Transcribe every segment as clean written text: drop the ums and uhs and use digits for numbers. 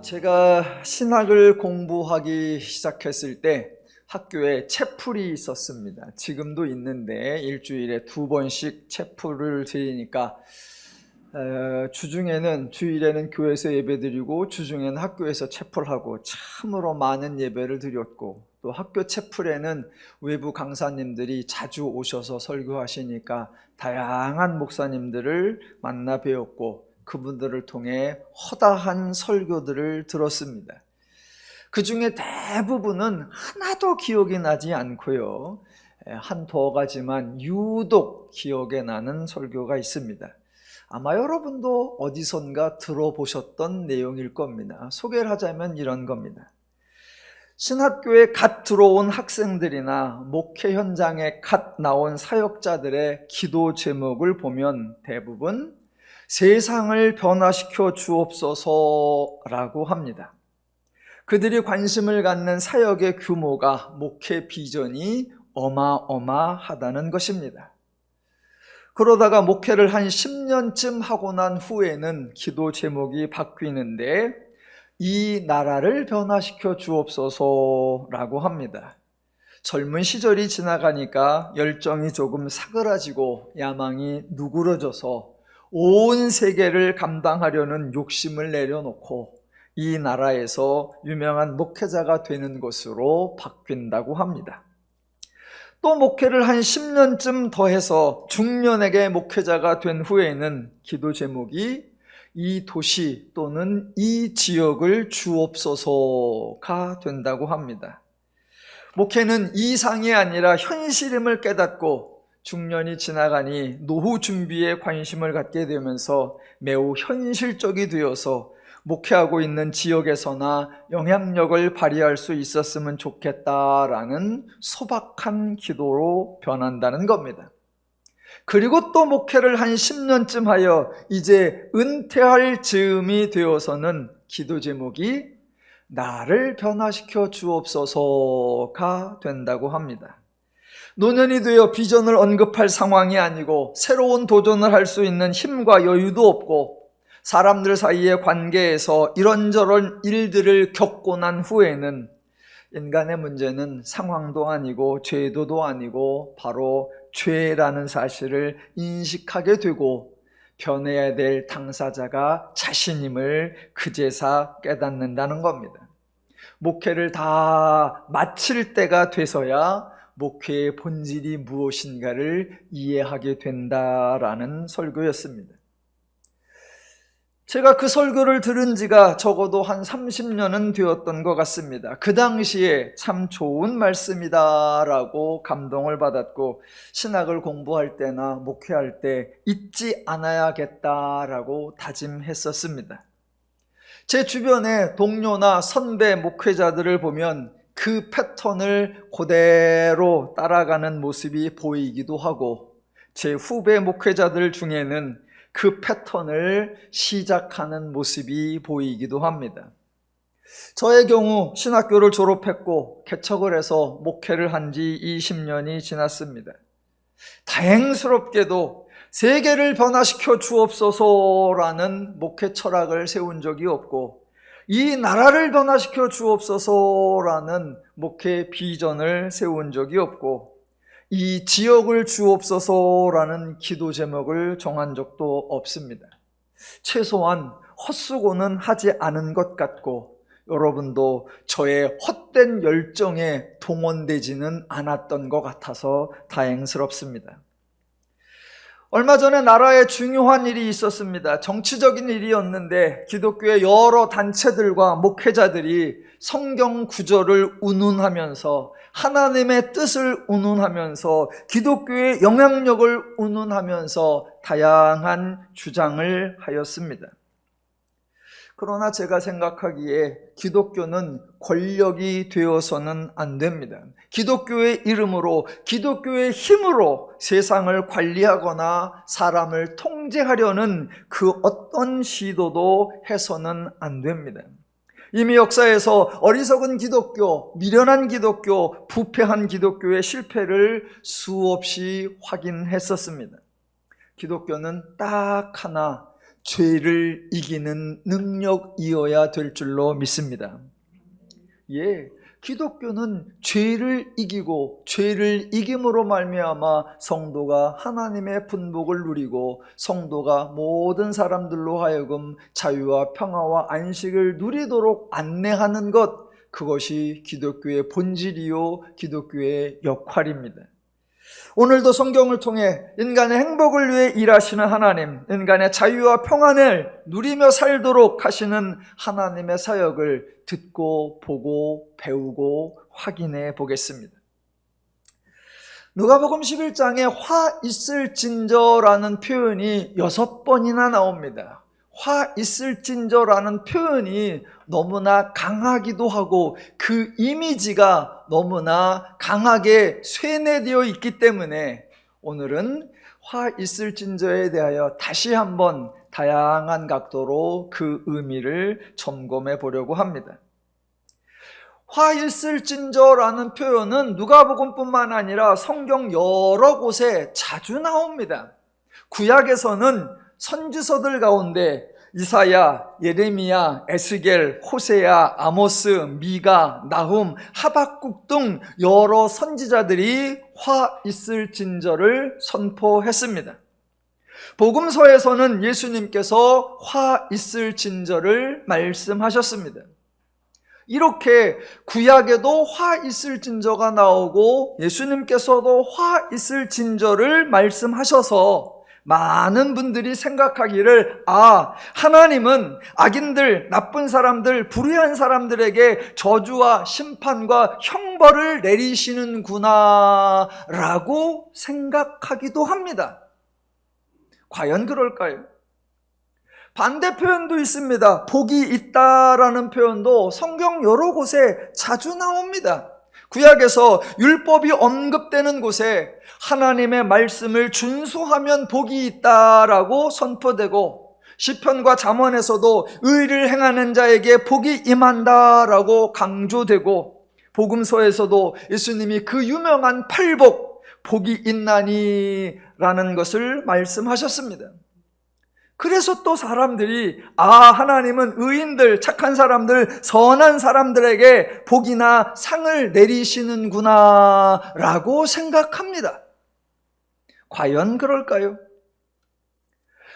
제가 신학을 공부하기 시작했을 때 학교에 채플이 있었습니다. 지금도 있는데 일주일에 2번씩 채플을 드리니까 주일에는 교회에서 예배드리고 주중에는 학교에서 채플하고 참으로 많은 예배를 드렸고, 또 학교 채플에는 외부 강사님들이 자주 오셔서 설교하시니까 다양한 목사님들을 만나 배웠고, 그분들을 통해 허다한 설교들을 들었습니다. 그 중에 대부분은 하나도 기억이 나지 않고요, 한두 가지만 유독 기억에 나는 설교가 있습니다. 아마 여러분도 어디선가 들어보셨던 내용일 겁니다. 소개를 하자면 이런 겁니다. 신학교에 갓 들어온 학생들이나 목회 현장에 갓 나온 사역자들의 기도 제목을 보면 대부분 세상을 변화시켜 주옵소서라고 합니다. 그들이 관심을 갖는 사역의 규모가, 목회 비전이 어마어마하다는 것입니다. 그러다가 목회를 한 10년쯤 하고 난 후에는 기도 제목이 바뀌는데 이 나라를 변화시켜 주옵소서라고 합니다. 젊은 시절이 지나가니까 열정이 조금 사그라지고 야망이 누그러져서 온 세계를 감당하려는 욕심을 내려놓고 이 나라에서 유명한 목회자가 되는 것으로 바뀐다고 합니다. 또 목회를 한 10년쯤 더 해서 중년에게 목회자가 된 후에는 기도 제목이 이 도시 또는 이 지역을 주옵소서가 된다고 합니다. 목회는 이상이 아니라 현실임을 깨닫고 중년이 지나가니 노후 준비에 관심을 갖게 되면서 매우 현실적이 되어서 목회하고 있는 지역에서나 영향력을 발휘할 수 있었으면 좋겠다라는 소박한 기도로 변한다는 겁니다. 그리고 또 목회를 한 10년쯤 하여 이제 은퇴할 즈음이 되어서는 기도 제목이 나를 변화시켜 주옵소서가 된다고 합니다. 노년이 되어 비전을 언급할 상황이 아니고 새로운 도전을 할 수 있는 힘과 여유도 없고 사람들 사이의 관계에서 이런저런 일들을 겪고 난 후에는 인간의 문제는 상황도 아니고 제도도 아니고 바로 죄라는 사실을 인식하게 되고 변해야 될 당사자가 자신임을 그제서 깨닫는다는 겁니다. 목회를 다 마칠 때가 돼서야 목회의 본질이 무엇인가를 이해하게 된다라는 설교였습니다. 제가 그 설교를 들은 지가 적어도 한 30년은 되었던 것 같습니다. 그 당시에 참 좋은 말씀이다라고 감동을 받았고, 신학을 공부할 때나 목회할 때 잊지 않아야겠다라고 다짐했었습니다. 제 주변의 동료나 선배 목회자들을 보면 그 패턴을 그대로 따라가는 모습이 보이기도 하고, 제 후배 목회자들 중에는 그 패턴을 시작하는 모습이 보이기도 합니다. 저의 경우 신학교를 졸업했고 개척을 해서 목회를 한 지 20년이 지났습니다. 다행스럽게도 세계를 변화시켜 주옵소서라는 목회 철학을 세운 적이 없고, 이 나라를 변화시켜 주옵소서라는 목회 비전을 세운 적이 없고, 이 지역을 주옵소서라는 기도 제목을 정한 적도 없습니다. 최소한 헛수고는 하지 않은 것 같고, 여러분도 저의 헛된 열정에 동원되지는 않았던 것 같아서 다행스럽습니다. 얼마 전에 나라에 중요한 일이 있었습니다. 정치적인 일이었는데 기독교의 여러 단체들과 목회자들이 성경 구절을 운운하면서 하나님의 뜻을 운운하면서 기독교의 영향력을 운운하면서 다양한 주장을 하였습니다. 그러나 제가 생각하기에 기독교는 권력이 되어서는 안 됩니다. 기독교의 이름으로, 기독교의 힘으로 세상을 관리하거나 사람을 통제하려는 그 어떤 시도도 해서는 안 됩니다. 이미 역사에서 어리석은 기독교, 미련한 기독교, 부패한 기독교의 실패를 수없이 확인했었습니다. 기독교는 딱 하나, 죄를 이기는 능력이어야 될 줄로 믿습니다. 예, 기독교는 죄를 이기고 죄를 이김으로 말미암아 성도가 하나님의 분복을 누리고 성도가 모든 사람들로 하여금 자유와 평화와 안식을 누리도록 안내하는 것, 그것이 기독교의 본질이요 기독교의 역할입니다. 오늘도 성경을 통해 인간의 행복을 위해 일하시는 하나님, 인간의 자유와 평안을 누리며 살도록 하시는 하나님의 사역을 듣고 보고 배우고 확인해 보겠습니다. 누가복음 11장에 화 있을진저라는 표현이 6번이나 나옵니다. 화 있을진저라는 표현이 너무나 강하기도 하고 그 이미지가 너무나 강하게 쇠뇌되어 있기 때문에 오늘은 화 있을진저에 대하여 다시 한번 다양한 각도로 그 의미를 점검해 보려고 합니다. 화 있을진저라는 표현은 누가복음뿐만 아니라 성경 여러 곳에 자주 나옵니다. 구약에서는 선지서들 가운데 이사야, 예레미야, 에스겔, 호세야, 아모스, 미가, 나훔, 하박국 등 여러 선지자들이 화 있을진저를 선포했습니다. 복음서에서는 예수님께서 화 있을진저를 말씀하셨습니다. 이렇게 구약에도 화 있을진저가 나오고 예수님께서도 화 있을진저를 말씀하셔서 많은 분들이 생각하기를 하나님은 악인들, 나쁜 사람들, 불의한 사람들에게 저주와 심판과 형벌을 내리시는구나 라고 생각하기도 합니다. 과연 그럴까요? 반대 표현도 있습니다. 복이 있다라는 표현도 성경 여러 곳에 자주 나옵니다. 구약에서 율법이 언급되는 곳에 하나님의 말씀을 준수하면 복이 있다라고 선포되고, 시편과 잠언에서도 의를 행하는 자에게 복이 임한다라고 강조되고, 복음서에서도 예수님이 그 유명한 팔복, 복이 있나니라는 것을 말씀하셨습니다. 그래서 또 사람들이 하나님은 의인들, 착한 사람들, 선한 사람들에게 복이나 상을 내리시는구나 라고 생각합니다. 과연 그럴까요?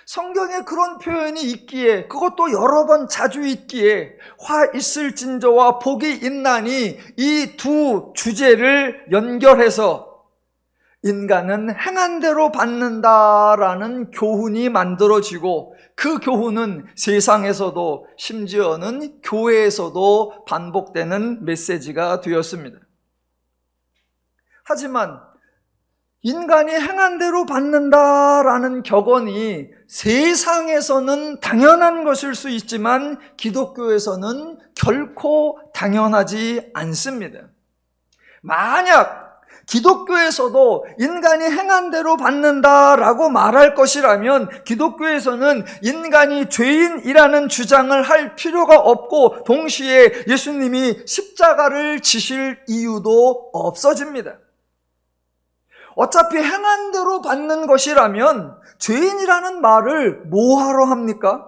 성경에 그런 표현이 있기에, 그것도 여러 번 자주 있기에 화 있을진저와 복이 있나니 이 두 주제를 연결해서 인간은 행한 대로 받는다라는 교훈이 만들어지고, 그 교훈은 세상에서도 심지어는 교회에서도 반복되는 메시지가 되었습니다. 하지만 인간이 행한 대로 받는다라는 격언이 세상에서는 당연한 것일 수 있지만 기독교에서는 결코 당연하지 않습니다. 만약 기독교에서도 인간이 행한 대로 받는다라고 말할 것이라면 기독교에서는 인간이 죄인이라는 주장을 할 필요가 없고, 동시에 예수님이 십자가를 지실 이유도 없어집니다. 어차피 행한 대로 받는 것이라면 죄인이라는 말을 뭐하러 합니까?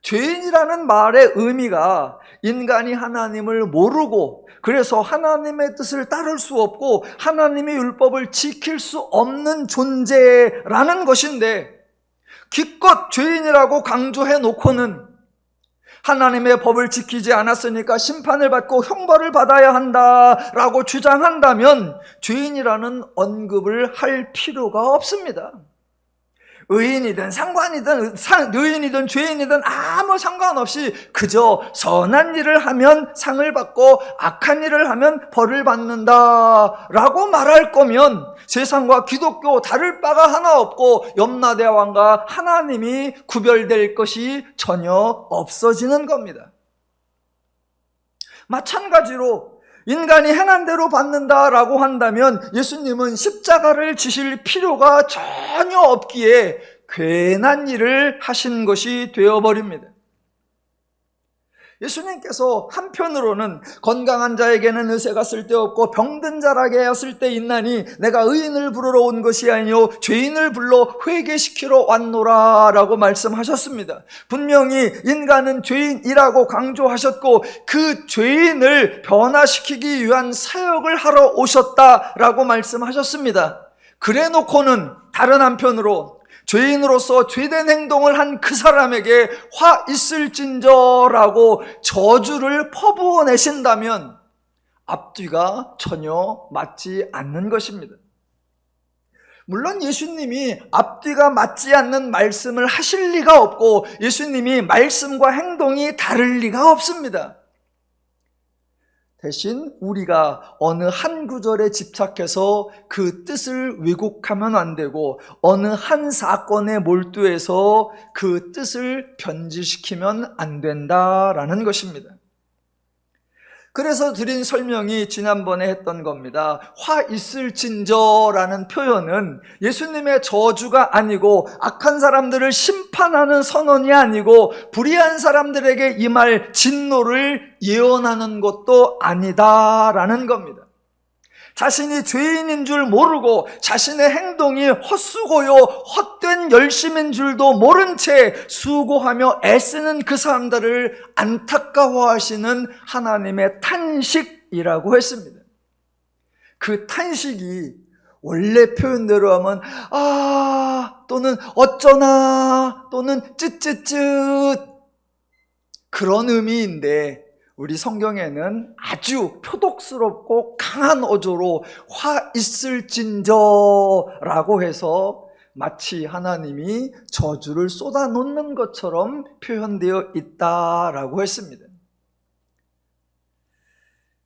죄인이라는 말의 의미가 인간이 하나님을 모르고, 그래서 하나님의 뜻을 따를 수 없고 하나님의 율법을 지킬 수 없는 존재라는 것인데, 기껏 죄인이라고 강조해 놓고는 하나님의 법을 지키지 않았으니까 심판을 받고 형벌을 받아야 한다라고 주장한다면 죄인이라는 언급을 할 필요가 없습니다. 의인이든 상관이든 의인이든 죄인이든 아무 상관없이 그저 선한 일을 하면 상을 받고 악한 일을 하면 벌을 받는다라고 말할 거면 세상과 기독교 다를 바가 하나 없고 염라대왕과 하나님이 구별될 것이 전혀 없어지는 겁니다. 마찬가지로 인간이 행한 대로 받는다라고 한다면 예수님은 십자가를 지실 필요가 전혀 없기에 괜한 일을 하신 것이 되어버립니다. 예수님께서 한편으로는 건강한 자에게는 의사가 쓸데없고 병든 자라게야 쓸데있나니 내가 의인을 부르러 온 것이 아니요 죄인을 불러 회개시키러 왔노라 라고 말씀하셨습니다. 분명히 인간은 죄인이라고 강조하셨고 그 죄인을 변화시키기 위한 사역을 하러 오셨다라고 말씀하셨습니다. 그래 놓고는 다른 한편으로 죄인으로서 죄된 행동을 한 그 사람에게 화 있을진저라고 저주를 퍼부어 내신다면 앞뒤가 전혀 맞지 않는 것입니다. 물론 예수님이 앞뒤가 맞지 않는 말씀을 하실 리가 없고 예수님이 말씀과 행동이 다를 리가 없습니다. 대신 우리가 어느 한 구절에 집착해서 그 뜻을 왜곡하면 안 되고 어느 한 사건에 몰두해서 그 뜻을 변질시키면 안 된다라는 것입니다. 그래서 드린 설명이 지난번에 했던 겁니다. 화 있을진저라는 표현은 예수님의 저주가 아니고 악한 사람들을 심판하는 선언이 아니고 불의한 사람들에게 임할 진노를 예언하는 것도 아니다라는 겁니다. 자신이 죄인인 줄 모르고 자신의 행동이 헛수고요 헛된 열심인 줄도 모른 채 수고하며 애쓰는 그 사람들을 안타까워하시는 하나님의 탄식이라고 했습니다. 그 탄식이 원래 표현대로 하면 또는 어쩌나 또는 쯧쯧쯧 그런 의미인데 우리 성경에는 아주 표독스럽고 강한 어조로 화 있을진저라고 해서 마치 하나님이 저주를 쏟아놓는 것처럼 표현되어 있다라고 했습니다.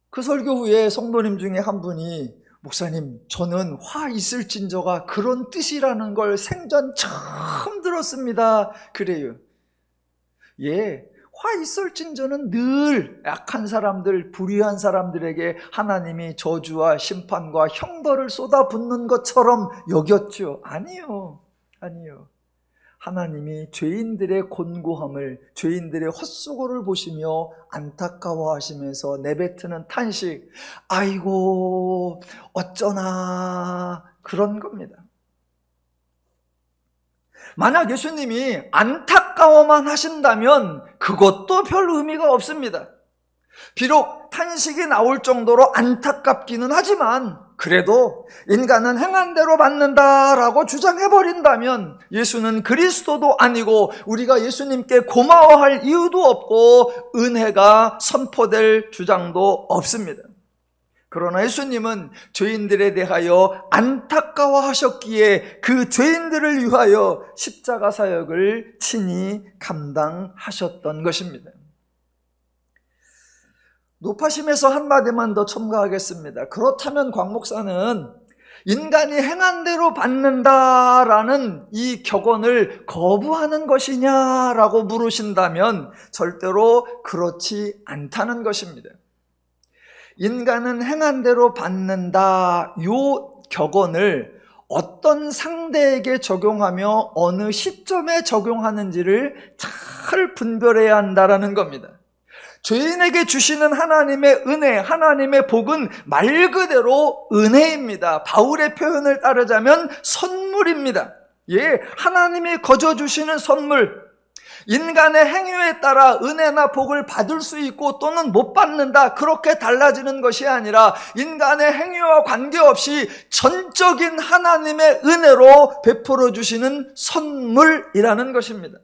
그 설교 후에 성도님 중에 한 분이 목사님, 저는 화 있을진저가 그런 뜻이라는 걸 생전 처음 들었습니다. 그래요. 화 있을진저는 늘 약한 사람들, 불의한 사람들에게 하나님이 저주와 심판과 형벌을 쏟아붓는 것처럼 여겼죠. 아니요. 하나님이 죄인들의 곤고함을, 죄인들의 헛수고를 보시며 안타까워하시면서 내뱉는 탄식, 아이고 어쩌나 그런 겁니다. 만약 예수님이 안타까워만 하신다면 그것도 별 의미가 없습니다. 비록 탄식이 나올 정도로 안타깝기는 하지만 그래도 인간은 행한 대로 받는다라고 주장해버린다면 예수는 그리스도도 아니고 우리가 예수님께 고마워할 이유도 없고 은혜가 선포될 주장도 없습니다. 그러나 예수님은 죄인들에 대하여 안타까워하셨기에 그 죄인들을 위하여 십자가 사역을 친히 감당하셨던 것입니다. 높아심에서 한마디만 더 첨가하겠습니다. 그렇다면 곽 목사는 인간이 행한 대로 받는다라는 이 격언을 거부하는 것이냐라고 물으신다면 절대로 그렇지 않다는 것입니다. 인간은 행한 대로 받는다 요 격언을 어떤 상대에게 적용하며 어느 시점에 적용하는지를 잘 분별해야 한다는 겁니다. 죄인에게 주시는 하나님의 은혜, 하나님의 복은 말 그대로 은혜입니다. 바울의 표현을 따르자면 선물입니다. 하나님이 거저 주시는 선물. 인간의 행위에 따라 은혜나 복을 받을 수 있고 또는 못 받는다, 그렇게 달라지는 것이 아니라 인간의 행위와 관계없이 전적인 하나님의 은혜로 베풀어 주시는 선물이라는 것입니다.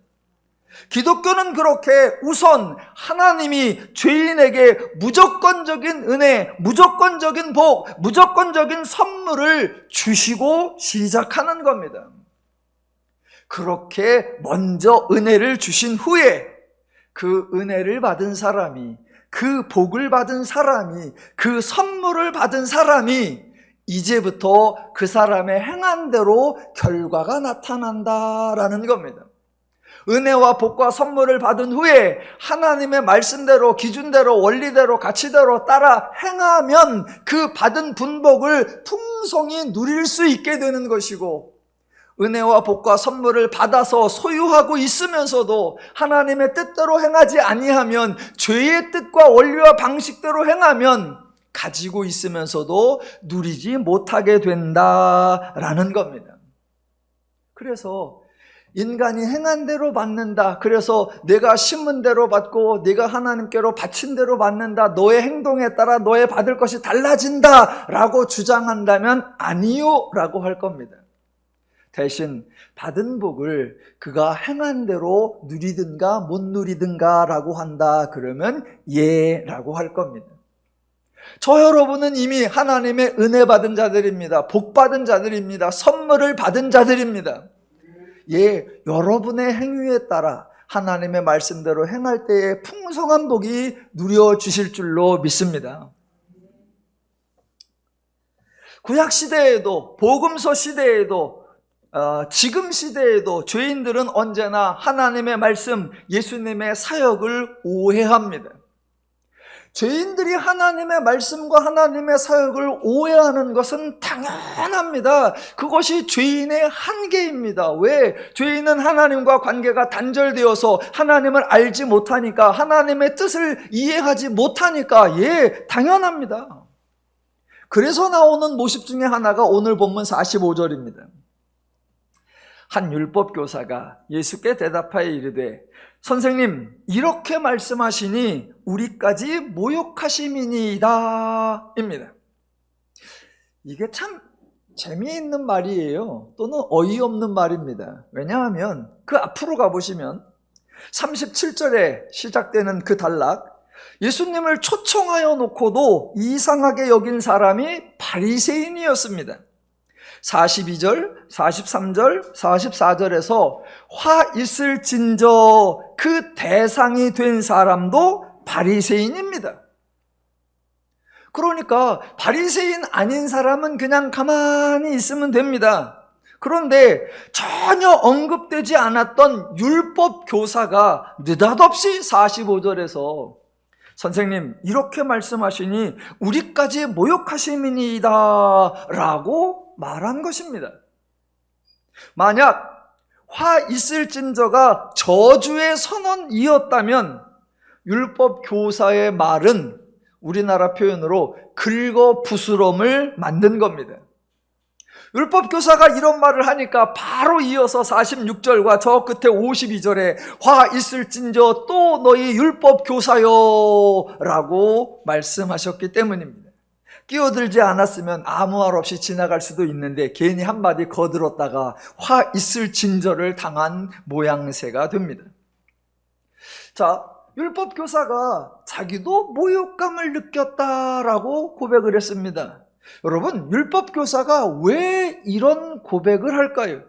기독교는 그렇게 우선 하나님이 죄인에게 무조건적인 은혜, 무조건적인 복, 무조건적인 선물을 주시고 시작하는 겁니다. 그렇게 먼저 은혜를 주신 후에 그 은혜를 받은 사람이, 그 복을 받은 사람이, 그 선물을 받은 사람이 이제부터 그 사람의 행한 대로 결과가 나타난다라는 겁니다. 은혜와 복과 선물을 받은 후에 하나님의 말씀대로, 기준대로, 원리대로, 가치대로 따라 행하면 그 받은 분복을 풍성히 누릴 수 있게 되는 것이고, 은혜와 복과 선물을 받아서 소유하고 있으면서도 하나님의 뜻대로 행하지 아니하면, 죄의 뜻과 원리와 방식대로 행하면 가지고 있으면서도 누리지 못하게 된다라는 겁니다. 그래서 인간이 행한 대로 받는다, 그래서 내가 심은 대로 받고 내가 하나님께로 바친 대로 받는다, 너의 행동에 따라 너의 받을 것이 달라진다 라고 주장한다면 아니요 라고 할 겁니다. 대신 받은 복을 그가 행한 대로 누리든가 못 누리든가 라고 한다 그러면 예 라고 할 겁니다. 저 여러분은 이미 하나님의 은혜 받은 자들입니다. 복 받은 자들입니다. 선물을 받은 자들입니다. 예, 여러분의 행위에 따라 하나님의 말씀대로 행할 때에 풍성한 복이 누려주실 줄로 믿습니다. 구약시대에도, 복음서 시대에도, 지금 시대에도 죄인들은 언제나 하나님의 말씀, 예수님의 사역을 오해합니다. 죄인들이 하나님의 말씀과 하나님의 사역을 오해하는 것은 당연합니다. 그것이 죄인의 한계입니다. 왜? 죄인은 하나님과 관계가 단절되어서 하나님을 알지 못하니까, 하나님의 뜻을 이해하지 못하니까, 예, 당연합니다. 그래서 나오는 모습 중에 하나가 오늘 본문 45절입니다. 한 율법교사가 예수께 대답하여 이르되, 선생님, 이렇게 말씀하시니 우리까지 모욕하심이니이다 입니다. 이게 참 재미있는 말이에요. 또는 어이없는 말입니다. 왜냐하면 그 앞으로 가보시면 37절에 시작되는 그 단락, 예수님을 초청하여 놓고도 이상하게 여긴 사람이 바리새인이었습니다. 42절, 43절, 44절에서 화 있을진저 그 대상이 된 사람도 바리새인입니다. 그러니까 바리새인 아닌 사람은 그냥 가만히 있으면 됩니다. 그런데 전혀 언급되지 않았던 율법 교사가 느닷없이 45절에서 선생님, 이렇게 말씀하시니 우리까지 모욕하심이니이다 라고 말한 것입니다. 만약 화 있을진저가 저주의 선언이었다면 율법 교사의 말은 우리나라 표현으로 긁어부스럼을 만든 겁니다. 율법 교사가 이런 말을 하니까 바로 이어서 46절과 저 끝에 52절에 화 있을진저 또 너희 율법 교사여 라고 말씀하셨기 때문입니다. 끼어들지 않았으면 아무 말 없이 지나갈 수도 있는데 괜히 한마디 거들었다가 화 있을진저를 당한 모양새가 됩니다. 자, 율법교사가 자기도 모욕감을 느꼈다라고 고백을 했습니다. 여러분, 율법교사가 왜 이런 고백을 할까요?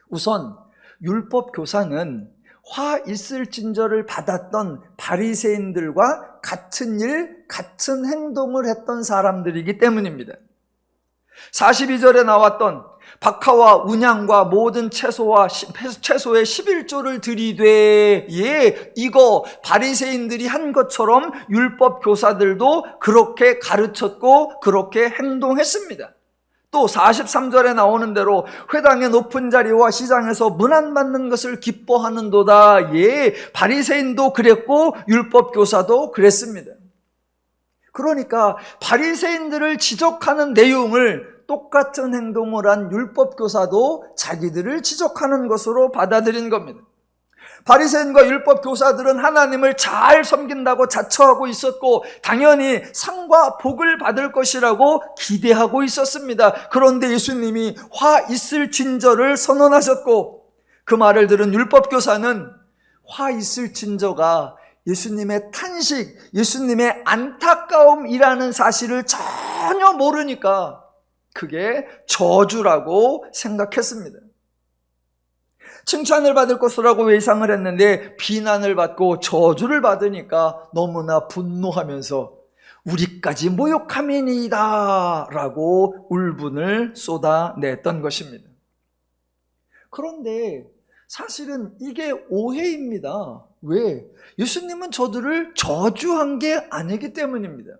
우선 율법교사는 화 있을진저를 받았던 바리새인들과 같은 일, 같은 행동을 했던 사람들이기 때문입니다. 42절에 나왔던 박하와 운양과 모든 채소의 11조를 드리되, 예, 이거 바리새인들이 한 것처럼 율법 교사들도 그렇게 가르쳤고 그렇게 행동했습니다. 또 43절에 나오는 대로 회당의 높은 자리와 시장에서 문안 받는 것을 기뻐하는도다. 예, 바리새인도 그랬고 율법 교사도 그랬습니다. 그러니까 바리새인들을 지적하는 내용을 똑같은 행동을 한 율법 교사도 자기들을 지적하는 것으로 받아들인 겁니다. 바리새인과 율법 교사들은 하나님을 잘 섬긴다고 자처하고 있었고 당연히 상과 복을 받을 것이라고 기대하고 있었습니다. 그런데 예수님이 화 있을진저를 선언하셨고 그 말을 들은 율법 교사는 화 있을진저가 예수님의 탄식, 예수님의 안타까움이라는 사실을 전혀 모르니까 그게 저주라고 생각했습니다. 칭찬을 받을 것이라고 예상을 했는데 비난을 받고 저주를 받으니까 너무나 분노하면서 우리까지 모욕함이니이다 라고 울분을 쏟아냈던 것입니다. 그런데 사실은 이게 오해입니다. 왜? 예수님은 저들을 저주한 게 아니기 때문입니다.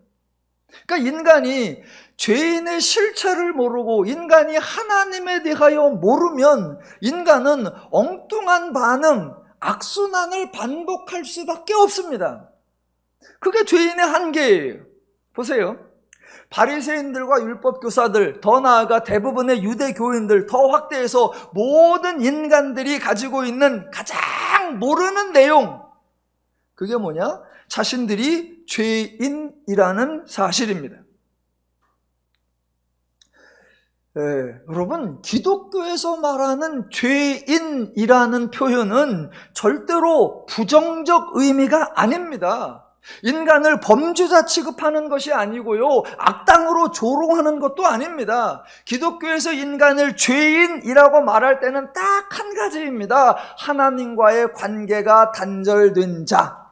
그러니까 인간이 죄인의 실체를 모르고 인간이 하나님에 대하여 모르면 인간은 엉뚱한 반응, 악순환을 반복할 수밖에 없습니다. 그게 죄인의 한계예요. 보세요. 바리새인들과 율법 교사들, 더 나아가 대부분의 유대 교인들, 더 확대해서 모든 인간들이 가지고 있는 가장 모르는 내용, 그게 뭐냐? 자신들이 죄인이라는 사실입니다. 여러분, 기독교에서 말하는 죄인이라는 표현은 절대로 부정적 의미가 아닙니다. 인간을 범죄자 취급하는 것이 아니고요, 악당으로 조롱하는 것도 아닙니다. 기독교에서 인간을 죄인이라고 말할 때는 딱 한 가지입니다. 하나님과의 관계가 단절된 자.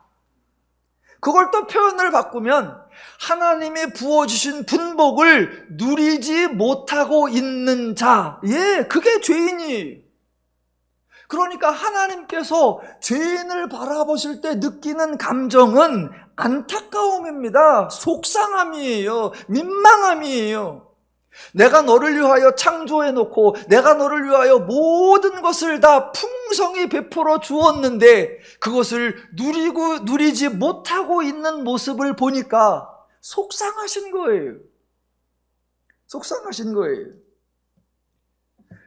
그걸 또 표현을 바꾸면 하나님이 부어주신 분복을 누리지 못하고 있는 자, 그게 죄인이. 그러니까 하나님께서 죄인을 바라보실 때 느끼는 감정은 안타까움입니다. 속상함이에요. 민망함이에요. 내가 너를 위하여 창조해놓고 내가 너를 위하여 모든 것을 다 풍성히 베풀어 주었는데 그것을 누리지 못하고 있는 모습을 보니까 속상하신 거예요. 속상하신 거예요.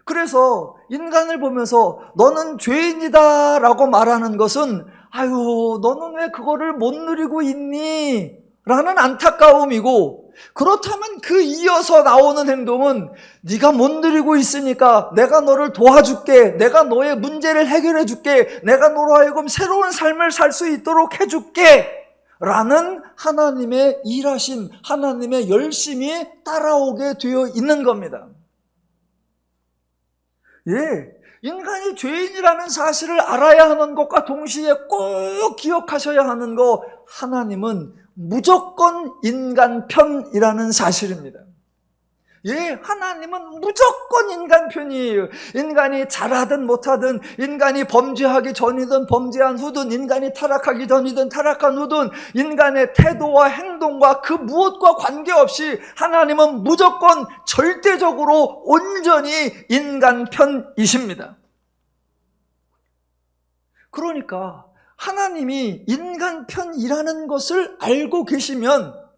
그래서 인간을 보면서 너는 죄인이다 라고 말하는 것은 아유, 너는 왜 그거를 못 누리고 있니? 라는 안타까움이고, 그렇다면 그 이어서 나오는 행동은 네가 못 누리고 있으니까 내가 너를 도와줄게, 내가 너의 문제를 해결해 줄게, 내가 너로 하여금 새로운 삶을 살 수 있도록 해줄게 라는 하나님의 일하심, 하나님의 열심이 따라오게 되어 있는 겁니다. 인간이 죄인이라는 사실을 알아야 하는 것과 동시에 꼭 기억하셔야 하는 거, 하나님은 무조건 인간 편이라는 사실입니다. 하나님은 무조건 인간 편이에요. 인간이 잘하든 못하든, 인간이 범죄하기 전이든 범죄한 후든, 인간이 타락하기 전이든 타락한 후든, 인간의 태도와 행동과 그 무엇과 관계없이 하나님은 무조건 절대적으로 온전히 인간 편이십니다. 그러니까 하나님이 인간 편이라는 것을 알고 계시면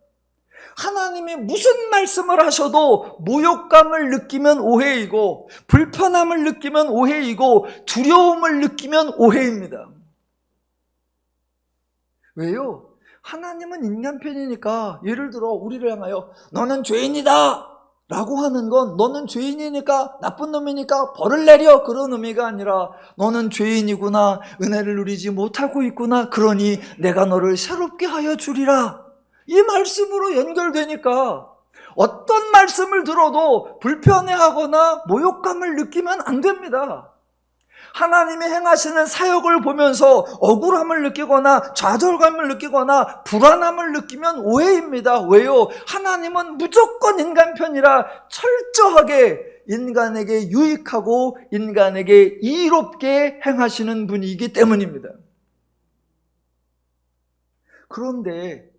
하나님이 무슨 말씀을 하셔도 모욕감을 느끼면 오해이고, 불편함을 느끼면 오해이고, 두려움을 느끼면 오해입니다. 왜요? 하나님은 인간 편이니까, 예를 들어 우리를 향하여 너는 죄인이다 라고 하는 건 너는 죄인이니까, 나쁜 놈이니까 벌을 내려, 그런 의미가 아니라 너는 죄인이구나, 은혜를 누리지 못하고 있구나, 그러니 내가 너를 새롭게 하여 주리라, 이 말씀으로 연결되니까 어떤 말씀을 들어도 불편해하거나 모욕감을 느끼면 안 됩니다. 하나님이 행하시는 사역을 보면서 억울함을 느끼거나 좌절감을 느끼거나 불안함을 느끼면 오해입니다. 왜요? 하나님은 무조건 인간 편이라 철저하게 인간에게 유익하고 인간에게 이롭게 행하시는 분이기 때문입니다. 그런데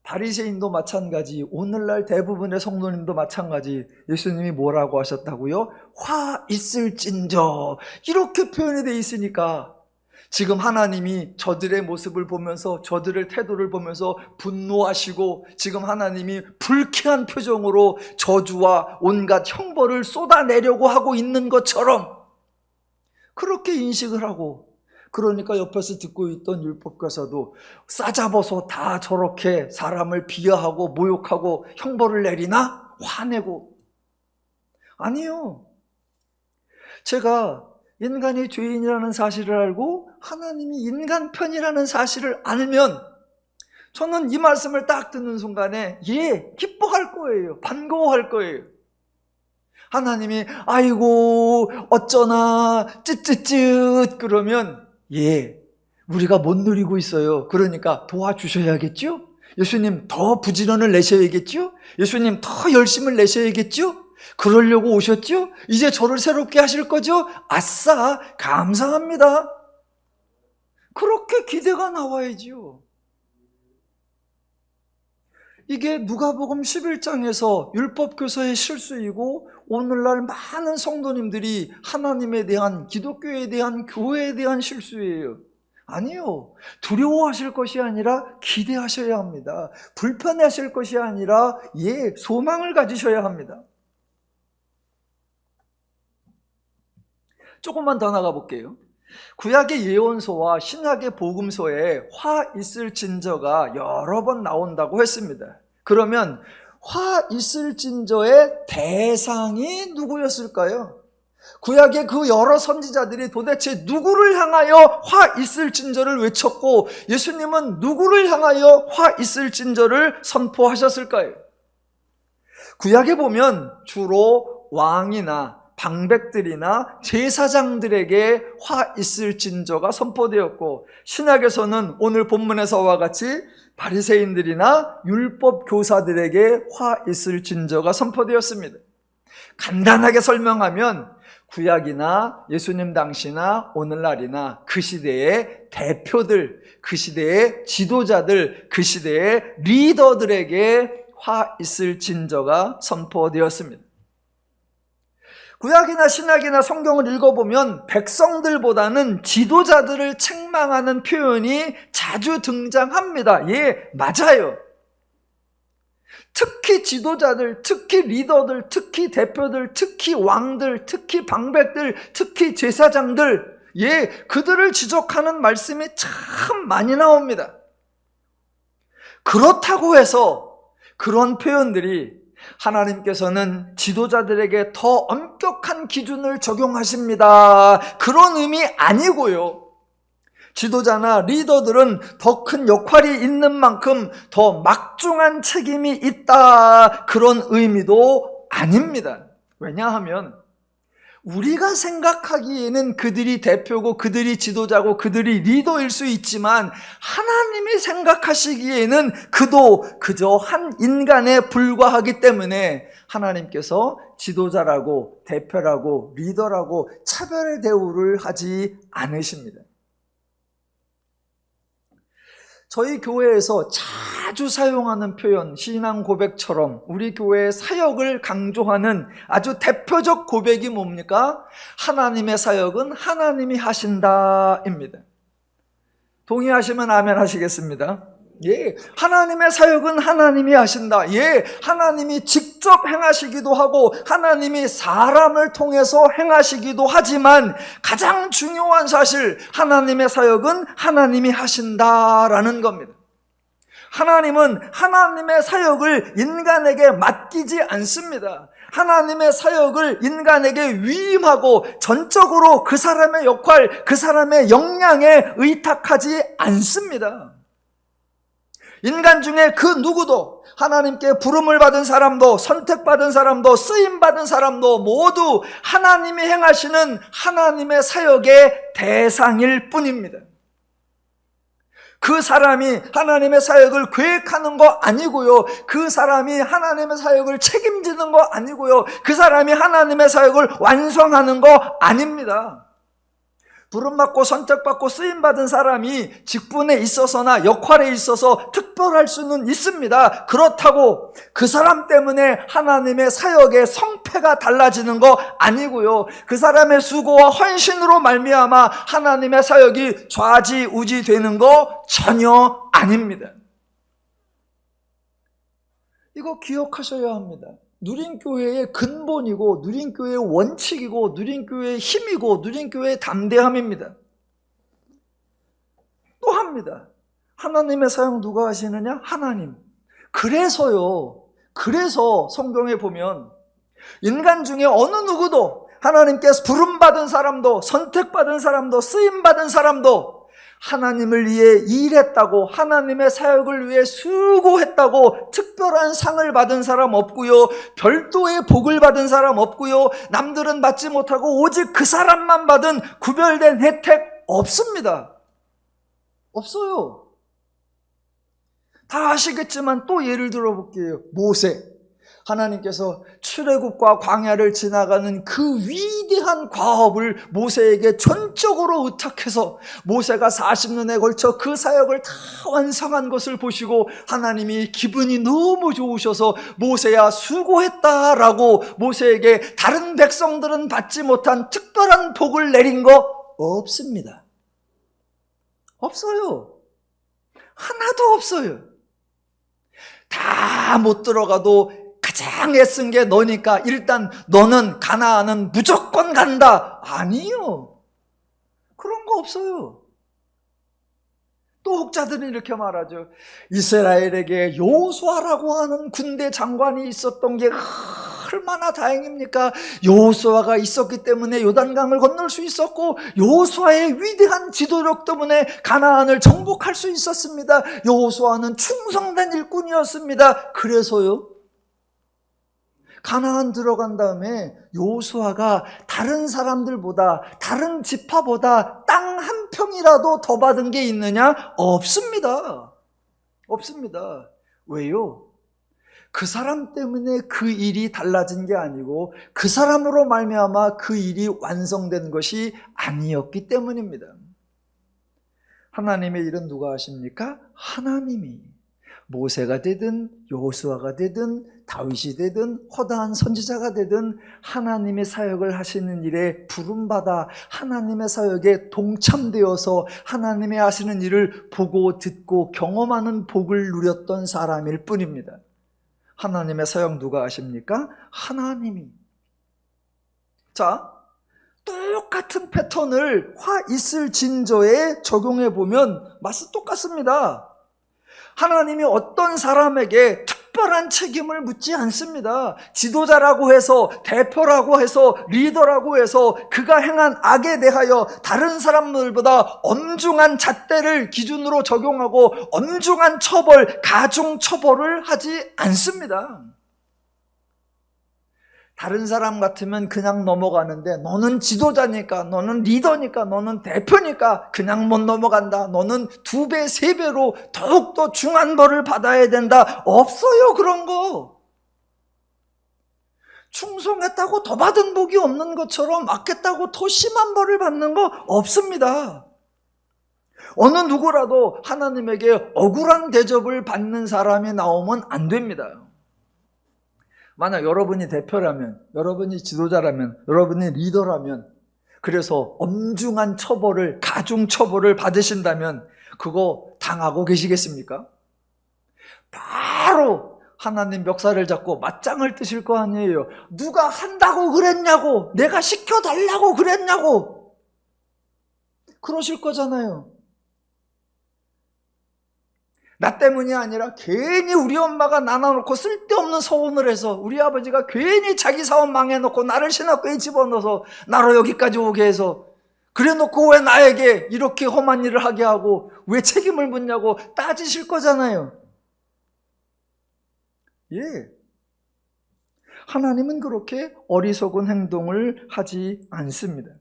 바리새인도 마찬가지, 오늘날 대부분의 성도님도 마찬가지, 예수님이 뭐라고 하셨다고요? 화 있을진저, 이렇게 표현이 되어 있으니까 지금 하나님이 저들의 모습을 보면서, 저들의 태도를 보면서 분노하시고 지금 하나님이 불쾌한 표정으로 저주와 온갖 형벌을 쏟아내려고 하고 있는 것처럼 그렇게 인식을 하고, 그러니까 옆에서 듣고 있던 율법교사도 싸잡아서 다 저렇게 사람을 비하하고 모욕하고 형벌을 내리나? 화내고. 아니요. 제가 인간이 죄인이라는 사실을 알고 하나님이 인간 편이라는 사실을 알면 저는 이 말씀을 딱 듣는 순간에 기뻐할 거예요. 반가워할 거예요. 하나님이 아이고 어쩌나 쯧쯧쯧 그러면 우리가 못 누리고 있어요. 그러니까 도와주셔야겠죠? 예수님 더 부지런을 내셔야겠죠? 예수님 더 열심을 내셔야겠죠? 그러려고 오셨죠? 이제 저를 새롭게 하실 거죠? 아싸, 감사합니다. 그렇게 기대가 나와야지요. 이게 누가복음 11장에서 율법교사의 실수이고 오늘날 많은 성도님들이 하나님에 대한, 기독교에 대한, 교회에 대한 실수예요. 아니요. 두려워하실 것이 아니라 기대하셔야 합니다. 불편해하실 것이 아니라 소망을 가지셔야 합니다. 조금만 더 나가 볼게요. 구약의 예언서와 신약의 복음서에 화 있을 진저가 여러 번 나온다고 했습니다. 그러면 화 있을 진저의 대상이 누구였을까요? 구약의 그 여러 선지자들이 도대체 누구를 향하여 화 있을 진저를 외쳤고 예수님은 누구를 향하여 화 있을 진저를 선포하셨을까요? 구약에 보면 주로 왕이나 방백들이나 제사장들에게 화 있을 진저가 선포되었고, 신약에서는 오늘 본문에서와 같이 바리새인들이나 율법 교사들에게 화 있을 진저가 선포되었습니다. 간단하게 설명하면 구약이나 예수님 당시나 오늘날이나 그 시대의 대표들, 그 시대의 지도자들, 그 시대의 리더들에게 화 있을 진저가 선포되었습니다. 구약이나 신약이나 성경을 읽어보면 백성들보다는 지도자들을 책망하는 표현이 자주 등장합니다. 맞아요. 특히 지도자들, 특히 리더들, 특히 대표들, 특히 왕들, 특히 방백들, 특히 제사장들, 그들을 지적하는 말씀이 참 많이 나옵니다. 그렇다고 해서 그런 표현들이 하나님께서는 지도자들에게 더 엄격한 기준을 적용하십니다, 그런 의미 아니고요. 지도자나 리더들은 더 큰 역할이 있는 만큼 더 막중한 책임이 있다, 그런 의미도 아닙니다. 왜냐하면 우리가 생각하기에는 그들이 대표고 그들이 지도자고 그들이 리더일 수 있지만 하나님이 생각하시기에는 그도 그저 한 인간에 불과하기 때문에 하나님께서 지도자라고 대표라고 리더라고 차별 대우를 하지 않으십니다. 저희 교회에서 자주 사용하는 표현, 신앙 고백처럼 우리 교회의 사역을 강조하는 아주 대표적 고백이 뭡니까? 하나님의 사역은 하나님이 하신다입니다. 동의하시면 아멘 하시겠습니다. 하나님의 사역은 하나님이 하신다. 하나님이 직접 행하시기도 하고 하나님이 사람을 통해서 행하시기도 하지만 가장 중요한 사실, 하나님의 사역은 하나님이 하신다라는 겁니다. 하나님은 하나님의 사역을 인간에게 맡기지 않습니다. 하나님의 사역을 인간에게 위임하고 전적으로 그 사람의 역할, 그 사람의 역량에 의탁하지 않습니다. 인간 중에 그 누구도, 하나님께 부름을 받은 사람도, 선택받은 사람도, 쓰임받은 사람도 모두 하나님이 행하시는 하나님의 사역의 대상일 뿐입니다. 그 사람이 하나님의 사역을 계획하는 거 아니고요. 그 사람이 하나님의 사역을 책임지는 거 아니고요. 그 사람이 하나님의 사역을 완성하는 거 아닙니다. 부름받고 선택받고 쓰임받은 사람이 직분에 있어서나 역할에 있어서 특별할 수는 있습니다. 그렇다고 그 사람 때문에 하나님의 사역의 성패가 달라지는 거 아니고요. 그 사람의 수고와 헌신으로 말미암아 하나님의 사역이 좌지우지 되는 거 전혀 아닙니다. 이거 기억하셔야 합니다. 누린교회의 근본이고 누린교회의 원칙이고 누린교회의 힘이고 누린교회의 담대함입니다. 또 합니다. 하나님의 사역 누가 하시느냐? 하나님. 그래서 성경에 보면 인간 중에 어느 누구도, 하나님께서 부름받은 사람도 선택받은 사람도 쓰임받은 사람도 하나님을 위해 일했다고, 하나님의 사역을 위해 수고했다고 특별한 상을 받은 사람 없고요, 별도의 복을 받은 사람 없고요, 남들은 받지 못하고 오직 그 사람만 받은 구별된 혜택 없습니다. 없어요. 다 아시겠지만 또 예를 들어볼게요. 모세. 하나님께서 출애굽과 광야를 지나가는 그 위대한 과업을 모세에게 전적으로 의탁해서 모세가 40년에 걸쳐 그 사역을 다 완성한 것을 보시고 하나님이 기분이 너무 좋으셔서 모세야 수고했다라고 모세에게 다른 백성들은 받지 못한 특별한 복을 내린 거 없습니다. 없어요. 하나도 없어요. 다 못 들어가도 가장 애쓴 게 너니까 일단 너는 가나안은 무조건 간다. 아니요. 그런 거 없어요. 또 혹자들은 이렇게 말하죠. 이스라엘에게 여호수아라고 하는 군대 장관이 있었던 게 얼마나 다행입니까? 여호수아가 있었기 때문에 요단강을 건널 수 있었고 여호수아의 위대한 지도력 때문에 가나안을 정복할 수 있었습니다. 여호수아는 충성된 일꾼이었습니다. 그래서요, 가나안 들어간 다음에 여호수아가 다른 사람들보다, 다른 지파보다 땅 한 평이라도 더 받은 게 있느냐? 없습니다. 없습니다. 왜요? 그 사람 때문에 그 일이 달라진 게 아니고 그 사람으로 말미암아 그 일이 완성된 것이 아니었기 때문입니다. 하나님의 일은 누가 하십니까? 하나님이. 모세가 되든 여호수아가 되든 다윗이 되든 허다한 선지자가 되든 하나님의 사역을 하시는 일에 부름받아 하나님의 사역에 동참되어서 하나님의 하시는 일을 보고 듣고 경험하는 복을 누렸던 사람일 뿐입니다. 하나님의 사역 누가 하십니까? 하나님이. 자, 똑같은 패턴을 화 있을 진저에 적용해 보면 맛은 똑같습니다. 하나님이 어떤 사람에게 특별한 책임을 묻지 않습니다. 지도자라고 해서, 대표라고 해서, 리더라고 해서 그가 행한 악에 대하여 다른 사람들보다 엄중한 잣대를 기준으로 적용하고 엄중한 처벌, 가중 처벌을 하지 않습니다. 다른 사람 같으면 그냥 넘어가는데 너는 지도자니까, 너는 리더니까, 너는 대표니까 그냥 못 넘어간다. 너는 2배, 3배로 더욱더 중한 벌을 받아야 된다. 없어요, 그런 거. 충성했다고 더 받은 복이 없는 것처럼 맡겠다고 더 심한 벌을 받는 거 없습니다. 어느 누구라도 하나님에게 억울한 대접을 받는 사람이 나오면 안 됩니다. 만약 여러분이 대표라면, 여러분이 지도자라면, 여러분이 리더라면, 그래서 엄중한 처벌을, 가중 처벌을 받으신다면 그거 당하고 계시겠습니까? 바로 하나님 멱살을 잡고 맞짱을 뜨실 거 아니에요. 누가 한다고 그랬냐고, 내가 시켜달라고 그랬냐고 그러실 거잖아요. 나 때문이 아니라 괜히 우리 엄마가 나눠놓고 쓸데없는 서운을 해서, 우리 아버지가 괜히 자기 사업 망해놓고 나를 신학교에 집어넣어서 나로 여기까지 오게 해서, 그래놓고 왜 나에게 이렇게 험한 일을 하게 하고 왜 책임을 묻냐고 따지실 거잖아요. 예. 하나님은 그렇게 어리석은 행동을 하지 않습니다.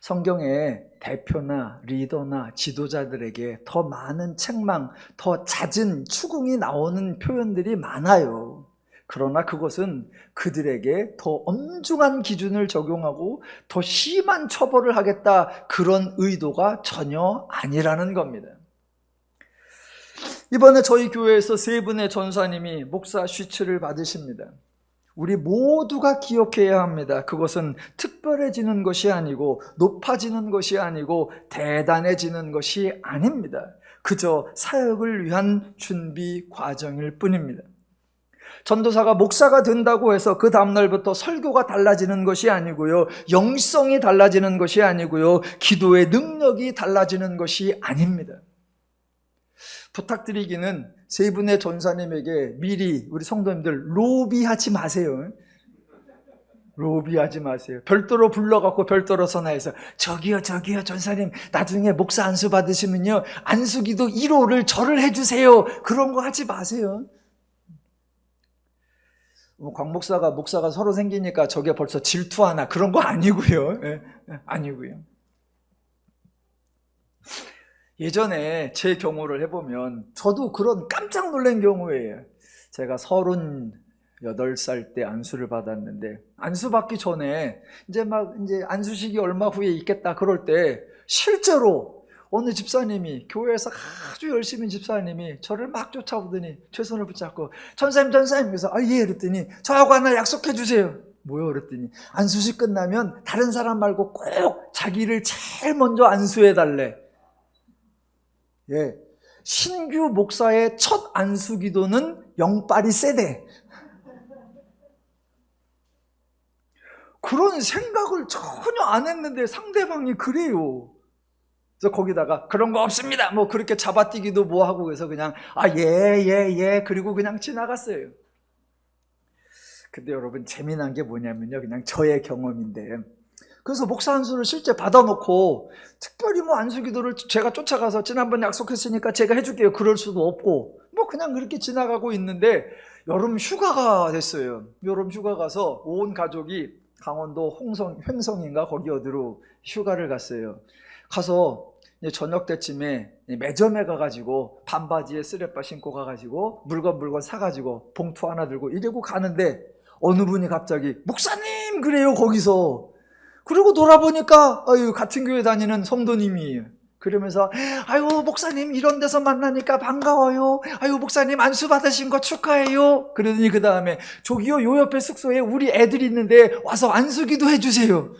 성경에 대표나 리더나 지도자들에게 더 많은 책망, 더 잦은 추궁이 나오는 표현들이 많아요. 그러나 그것은 그들에게 더 엄중한 기준을 적용하고 더 심한 처벌을 하겠다, 그런 의도가 전혀 아니라는 겁니다. 이번에 저희 교회에서 3분의 전사님이 목사 슈츠를 받으십니다. 우리 모두가 기억해야 합니다. 그것은 특별해지는 것이 아니고 높아지는 것이 아니고 대단해지는 것이 아닙니다. 그저 사역을 위한 준비 과정일 뿐입니다. 전도사가 목사가 된다고 해서 그 다음날부터 설교가 달라지는 것이 아니고요, 영성이 달라지는 것이 아니고요, 기도의 능력이 달라지는 것이 아닙니다. 부탁드리기는 3분의 전사님에게 미리 우리 성도님들 로비하지 마세요. 로비하지 마세요. 별도로 불러갖고 별도로 전화해서 저기요 전사님, 나중에 목사 안수 받으시면요 안수기도 1호를 절을 해주세요. 그런 거 하지 마세요. 광 목사가 서로 생기니까 저게 벌써 질투하나, 그런 거 아니고요. 아니고요. 예전에 제 경우를 해보면 저도 그런 깜짝 놀란 경우예요. 제가 38살 때 안수를 받았는데, 안수 받기 전에 이제 안수식이 얼마 후에 있겠다 그럴 때 실제로 어느 집사님이, 교회에서 아주 열심히 집사님이 저를 막 쫓아오더니 제 손을 붙잡고 전사님 그래서 예 그랬더니 저하고 하나 약속해 주세요. 뭐요? 그랬더니 안수식 끝나면 다른 사람 말고 꼭 자기를 제일 먼저 안수해 달래. 예, 신규 목사의 첫 안수 기도는 영빨이 세대. 그런 생각을 전혀 안 했는데 상대방이 그래요. 그래서 거기다가 그런 거 없습니다 뭐 그렇게 잡아뛰기도 뭐하고 그래서 그냥 예 그리고 그냥 지나갔어요. 근데 여러분 재미난 게 뭐냐면요, 그냥 저의 경험인데, 그래서 목사 안수를 실제 받아놓고 특별히 뭐 안수 기도를 제가 쫓아가서 지난번 약속했으니까 제가 해줄게요 그럴 수도 없고 뭐 그냥 그렇게 지나가고 있는데, 여름 휴가가 됐어요. 여름 휴가 가서 온 가족이 강원도 횡성인가 거기 어디로 휴가를 갔어요. 가서 저녁 때쯤에 매점에 가가지고 반바지에 쓰레빠 신고 가가지고 물건 사가지고 봉투 하나 들고 이러고 가는데 어느 분이 갑자기 목사님 그래요 거기서. 그리고 돌아보니까 같은 교회 다니는 성도님이에요. 그러면서 아유 목사님 이런 데서 만나니까 반가워요. 아유 목사님 안수 받으신 거 축하해요. 그러더니 그 다음에 저기요 요 옆에 숙소에 우리 애들이 있는데 와서 안수기도 해주세요.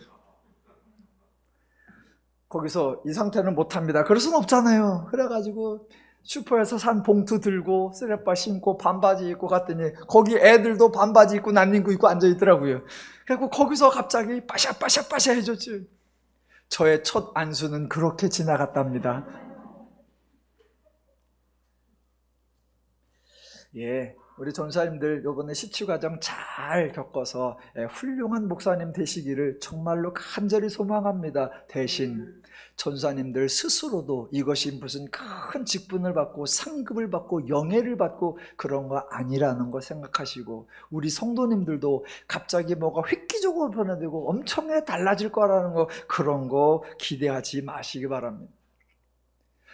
거기서 이 상태는 못합니다. 그럴 순 없잖아요. 그래가지고 슈퍼에서 산 봉투 들고 쓰레빠 신고 반바지 입고 갔더니 거기 애들도 반바지 입고 난닝구 입고 앉아있더라고요. 그리고 거기서 갑자기 빠샤 해줬지. 저의 첫 안수는 그렇게 지나갔답니다. 예, 우리 전사님들 이번에 시추 과정 잘 겪어서 훌륭한 목사님 되시기를 정말로 간절히 소망합니다. 대신 전사님들 스스로도 이것이 무슨 큰 직분을 받고 상급을 받고 영예를 받고 그런 거 아니라는 거 생각하시고, 우리 성도님들도 갑자기 뭐가 획기적으로 변화되고 엄청 달라질 거라는 거, 그런 거 기대하지 마시기 바랍니다.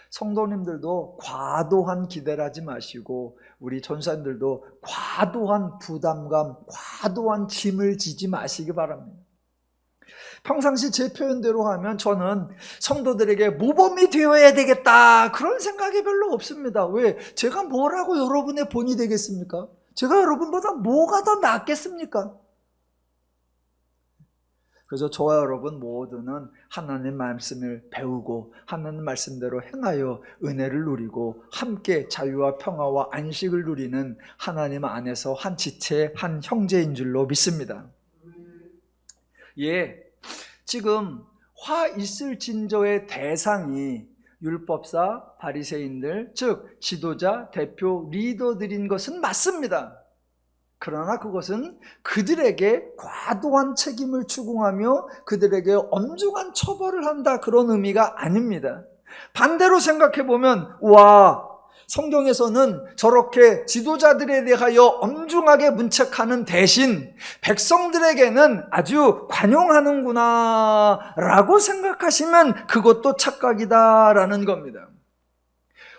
성도님들도 과도한 기대를 하지 마시고 우리 전사님들도 과도한 부담감, 과도한 짐을 지지 마시기 바랍니다. 평상시 제 표현대로 하면 저는 성도들에게 모범이 되어야 되겠다 그런 생각이 별로 없습니다. 왜? 제가 뭐라고 여러분의 본이 되겠습니까? 제가 여러분보다 뭐가 더 낫겠습니까? 그래서 저와 여러분 모두는 하나님 말씀을 배우고 하나님 말씀대로 행하여 은혜를 누리고 함께 자유와 평화와 안식을 누리는 하나님 안에서 한 지체, 한 형제인 줄로 믿습니다. 예, 지금 화 있을 진저의 대상이 율법사, 바리새인들, 즉 지도자, 대표, 리더들인 것은 맞습니다. 그러나 그것은 그들에게 과도한 책임을 추궁하며 그들에게 엄중한 처벌을 한다 그런 의미가 아닙니다. 반대로 생각해보면 와, 성경에서는 저렇게 지도자들에 대하여 엄중하게 문책하는 대신 백성들에게는 아주 관용하는구나 라고 생각하시면 그것도 착각이다라는 겁니다.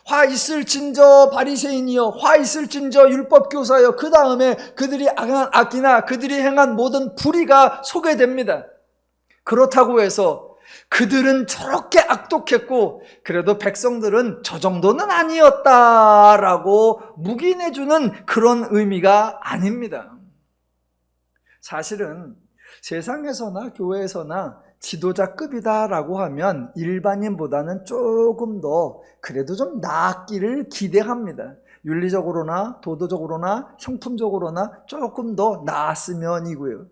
화 있을 진저 바리새인이여, 화 있을 진저 율법교사여, 그 다음에 그들이 악한 악이나 그들이 행한 모든 불의가 소개됩니다. 그렇다고 해서 그들은 저렇게 악독했고 그래도 백성들은 저 정도는 아니었다라고 묵인해주는 그런 의미가 아닙니다. 사실은 세상에서나 교회에서나 지도자급이다라고 하면 일반인보다는 조금 더 그래도 좀 낫기를 기대합니다. 윤리적으로나 도덕적으로나 형품적으로나 조금 더 나았으면이고요.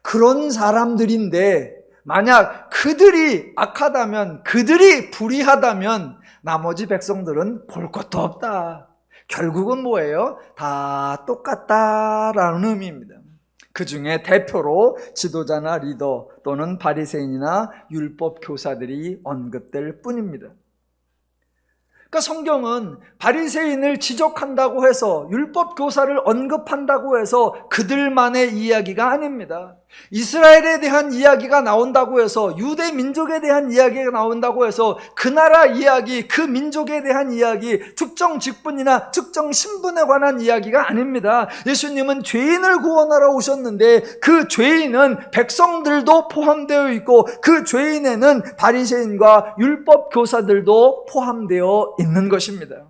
그런 사람들인데 만약 그들이 악하다면, 그들이 불의하다면 나머지 백성들은 볼 것도 없다. 결국은 뭐예요? 다 똑같다라는 의미입니다. 그 중에 대표로 지도자나 리더 또는 바리새인이나 율법 교사들이 언급될 뿐입니다. 그러니까 성경은 바리새인을 지적한다고 해서, 율법 교사를 언급한다고 해서 그들만의 이야기가 아닙니다. 이스라엘에 대한 이야기가 나온다고 해서, 유대 민족에 대한 이야기가 나온다고 해서 그 나라 이야기, 그 민족에 대한 이야기, 특정 직분이나 특정 신분에 관한 이야기가 아닙니다. 예수님은 죄인을 구원하러 오셨는데 그 죄인은 백성들도 포함되어 있고 그 죄인에는 바리새인과 율법 교사들도 포함되어 있는 것입니다.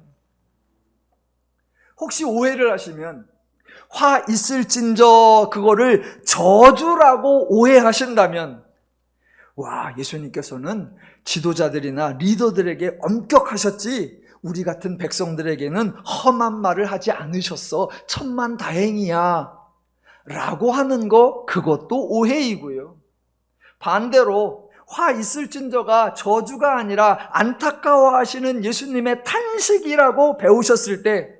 혹시 오해를 하시면, 화 있을진저 그거를 저주라고 오해하신다면, 와, 예수님께서는 지도자들이나 리더들에게 엄격하셨지 우리 같은 백성들에게는 험한 말을 하지 않으셨어, 천만다행이야 라고 하는 거, 그것도 오해이고요. 반대로 화 있을진저가 저주가 아니라 안타까워하시는 예수님의 탄식이라고 배우셨을 때,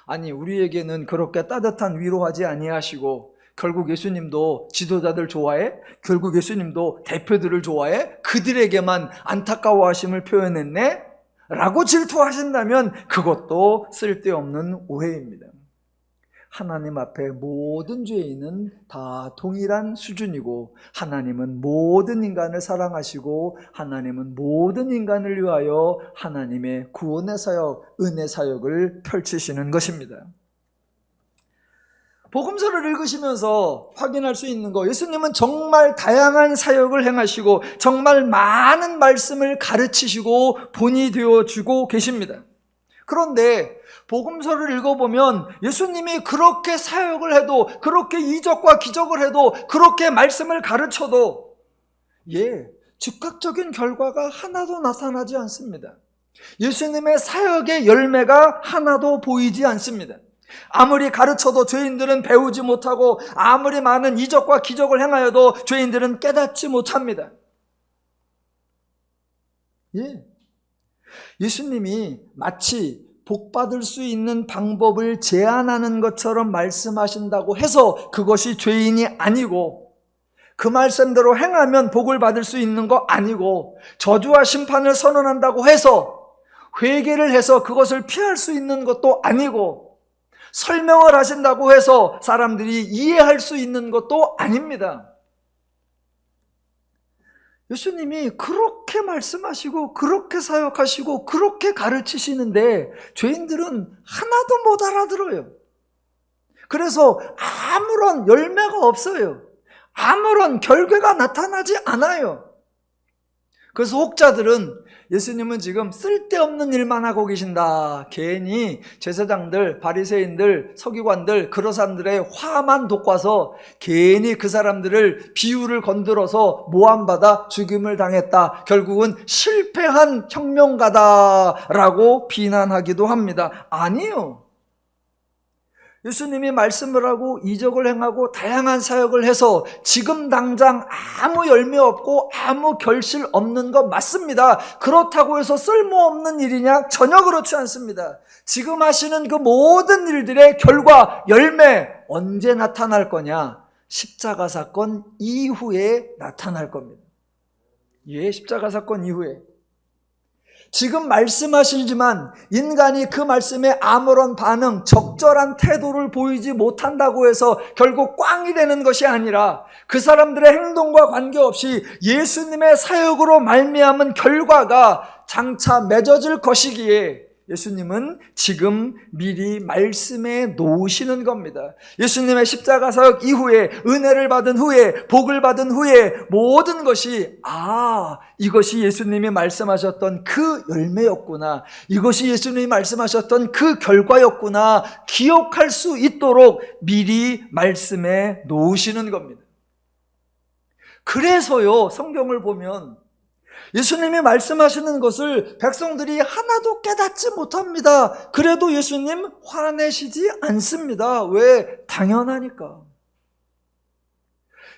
아니 우리에게는 그렇게 따뜻한 위로하지 아니하시고 결국 예수님도 지도자들 좋아해? 결국 예수님도 대표들을 좋아해? 그들에게만 안타까워하심을 표현했네? 라고 질투하신다면 그것도 쓸데없는 오해입니다. 하나님 앞에 모든 죄인은 다 동일한 수준이고, 하나님은 모든 인간을 사랑하시고 하나님은 모든 인간을 위하여 하나님의 구원의 사역, 은혜 사역을 펼치시는 것입니다. 복음서를 읽으시면서 확인할 수 있는 거, 예수님은 정말 다양한 사역을 행하시고 정말 많은 말씀을 가르치시고 본이 되어주고 계십니다. 그런데 복음서를 읽어보면 예수님이 그렇게 사역을 해도, 그렇게 이적과 기적을 해도, 그렇게 말씀을 가르쳐도 즉각적인 결과가 하나도 나타나지 않습니다. 예수님의 사역의 열매가 하나도 보이지 않습니다. 아무리 가르쳐도 죄인들은 배우지 못하고, 아무리 많은 이적과 기적을 행하여도 죄인들은 깨닫지 못합니다. 예수님이 마치 복받을 수 있는 방법을 제안하는 것처럼 말씀하신다고 해서 그것이 죄인이 아니고, 그 말씀대로 행하면 복을 받을 수 있는 거 아니고, 저주와 심판을 선언한다고 해서 회개를 해서 그것을 피할 수 있는 것도 아니고, 설명을 하신다고 해서 사람들이 이해할 수 있는 것도 아닙니다. 예수님이 그렇게 말씀하시고 그렇게 사역하시고 그렇게 가르치시는데 죄인들은 하나도 못 알아들어요. 그래서 아무런 열매가 없어요. 아무런 결과가 나타나지 않아요. 그래서 혹자들은 예수님은 지금 쓸데없는 일만 하고 계신다, 괜히 제사장들, 바리새인들, 서기관들, 그런 사람들의 화만 돋궈서 괜히 그 사람들을 비유를 건드려서 모함받아 죽임을 당했다, 결국은 실패한 혁명가다라고 비난하기도 합니다. 아니요, 예수님이 말씀을 하고 이적을 행하고 다양한 사역을 해서 지금 당장 아무 열매 없고 아무 결실 없는 거 맞습니다. 그렇다고 해서 쓸모없는 일이냐? 전혀 그렇지 않습니다. 지금 하시는 그 모든 일들의 결과, 열매 언제 나타날 거냐? 십자가 사건 이후에 나타날 겁니다. 십자가 사건 이후에. 지금 말씀하시지만 인간이 그 말씀에 아무런 반응, 적절한 태도를 보이지 못한다고 해서 결국 꽝이 되는 것이 아니라, 그 사람들의 행동과 관계없이 예수님의 사역으로 말미암은 결과가 장차 맺어질 것이기에 예수님은 지금 미리 말씀해 놓으시는 겁니다. 예수님의 십자가 사역 이후에, 은혜를 받은 후에, 복을 받은 후에 모든 것이 이것이 예수님이 말씀하셨던 그 열매였구나, 이것이 예수님이 말씀하셨던 그 결과였구나 기억할 수 있도록 미리 말씀해 놓으시는 겁니다. 그래서요, 성경을 보면 예수님이 말씀하시는 것을 백성들이 하나도 깨닫지 못합니다. 그래도 예수님 화내시지 않습니다. 왜? 당연하니까.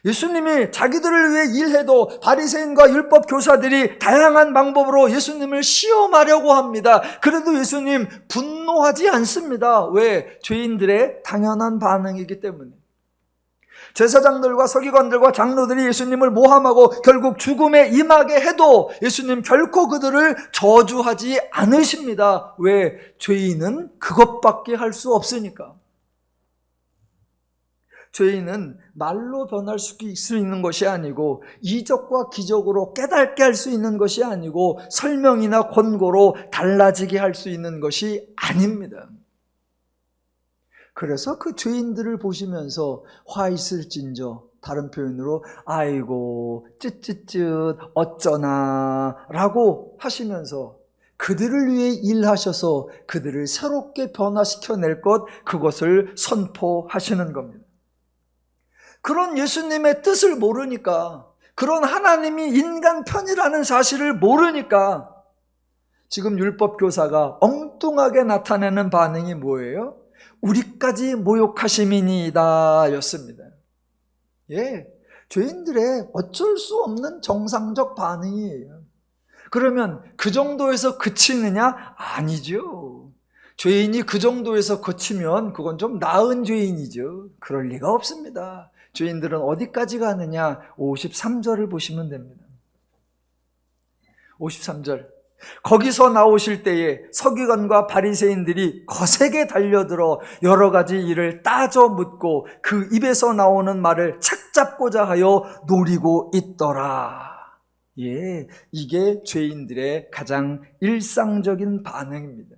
예수님이 자기들을 위해 일해도 바리새인과 율법 교사들이 다양한 방법으로 예수님을 시험하려고 합니다. 그래도 예수님 분노하지 않습니다. 왜? 죄인들의 당연한 반응이기 때문에. 제사장들과 서기관들과 장로들이 예수님을 모함하고 결국 죽음에 임하게 해도 예수님 결코 그들을 저주하지 않으십니다. 왜? 죄인은 그것밖에 할 수 없으니까. 죄인은 말로 변할 수 있는 것이 아니고 이적과 기적으로 깨닫게 할 수 있는 것이 아니고 설명이나 권고로 달라지게 할 수 있는 것이 아닙니다. 그래서 그 죄인들을 보시면서 화 있을진저, 다른 표현으로 아이고 쯧쯧쯧 어쩌나 라고 하시면서 그들을 위해 일하셔서 그들을 새롭게 변화시켜낼 것, 그것을 선포하시는 겁니다. 그런 예수님의 뜻을 모르니까, 그런 하나님이 인간 편이라는 사실을 모르니까 지금 율법교사가 엉뚱하게 나타내는 반응이 뭐예요? 우리까지 모욕하심이니이다 였습니다. 예, 죄인들의 어쩔 수 없는 정상적 반응이에요. 그러면 그 정도에서 그치느냐? 아니죠. 죄인이 그 정도에서 그치면 그건 좀 나은 죄인이죠. 그럴 리가 없습니다. 죄인들은 어디까지 가느냐? 53절을 보시면 됩니다. 53절. 거기서 나오실 때에 서기관과 바리새인들이 거세게 달려들어 여러 가지 일을 따져 묻고 그 입에서 나오는 말을 착잡고자 하여 노리고 있더라. 예, 이게 죄인들의 가장 일상적인 반응입니다.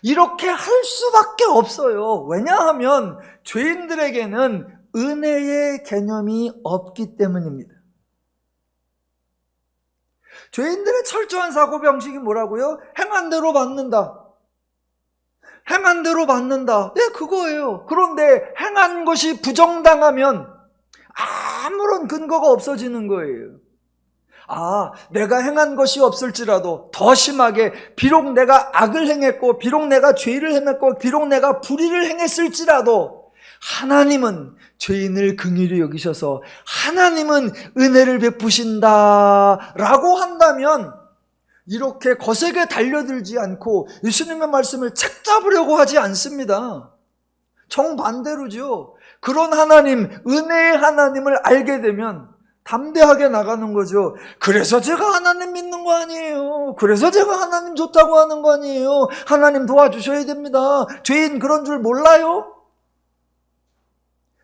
이렇게 할 수밖에 없어요. 왜냐하면 죄인들에게는 은혜의 개념이 없기 때문입니다. 죄인들의 철저한 사고방식이 뭐라고요? 행한 대로 받는다. 행한 대로 받는다. 네, 그거예요. 그런데 행한 것이 부정당하면 아무런 근거가 없어지는 거예요. 내가 행한 것이 없을지라도 더 심하게, 비록 내가 악을 행했고 비록 내가 죄를 행했고 비록 내가 불의를 행했을지라도 하나님은 죄인을 긍휼히 여기셔서 하나님은 은혜를 베푸신다라고 한다면 이렇게 거세게 달려들지 않고 예수님의 말씀을 책잡으려고 하지 않습니다. 정반대로죠. 그런 하나님, 은혜의 하나님을 알게 되면 담대하게 나가는 거죠. 그래서 제가 하나님 믿는 거 아니에요. 그래서 제가 하나님 좋다고 하는 거 아니에요. 하나님 도와주셔야 됩니다. 죄인 그런 줄 몰라요?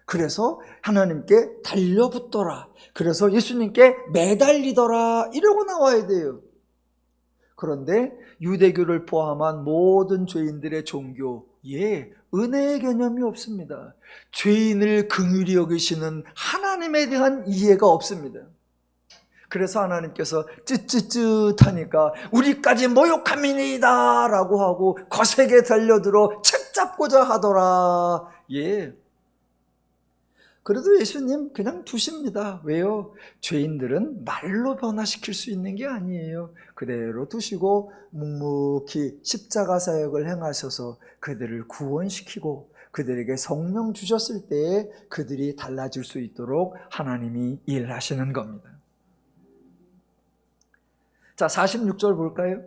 그래서 하나님께 달려붙더라. 그래서 예수님께 매달리더라. 이러고 나와야 돼요. 그런데 유대교를 포함한 모든 죄인들의 종교에 은혜의 개념이 없습니다. 죄인을 긍휼히 여기시는 하나님에 대한 이해가 없습니다. 그래서 하나님께서 쯧쯧쯧하니까 우리까지 모욕함이니이다 라고 하고 거세게 달려들어 책잡고자 하더라. 예. 그래도 예수님 그냥 두십니다. 왜요? 죄인들은 말로 변화시킬 수 있는 게 아니에요. 그대로 두시고 묵묵히 십자가 사역을 행하셔서 그들을 구원시키고 그들에게 성령 주셨을 때에 그들이 달라질 수 있도록 하나님이 일하시는 겁니다. 자, 46절 볼까요?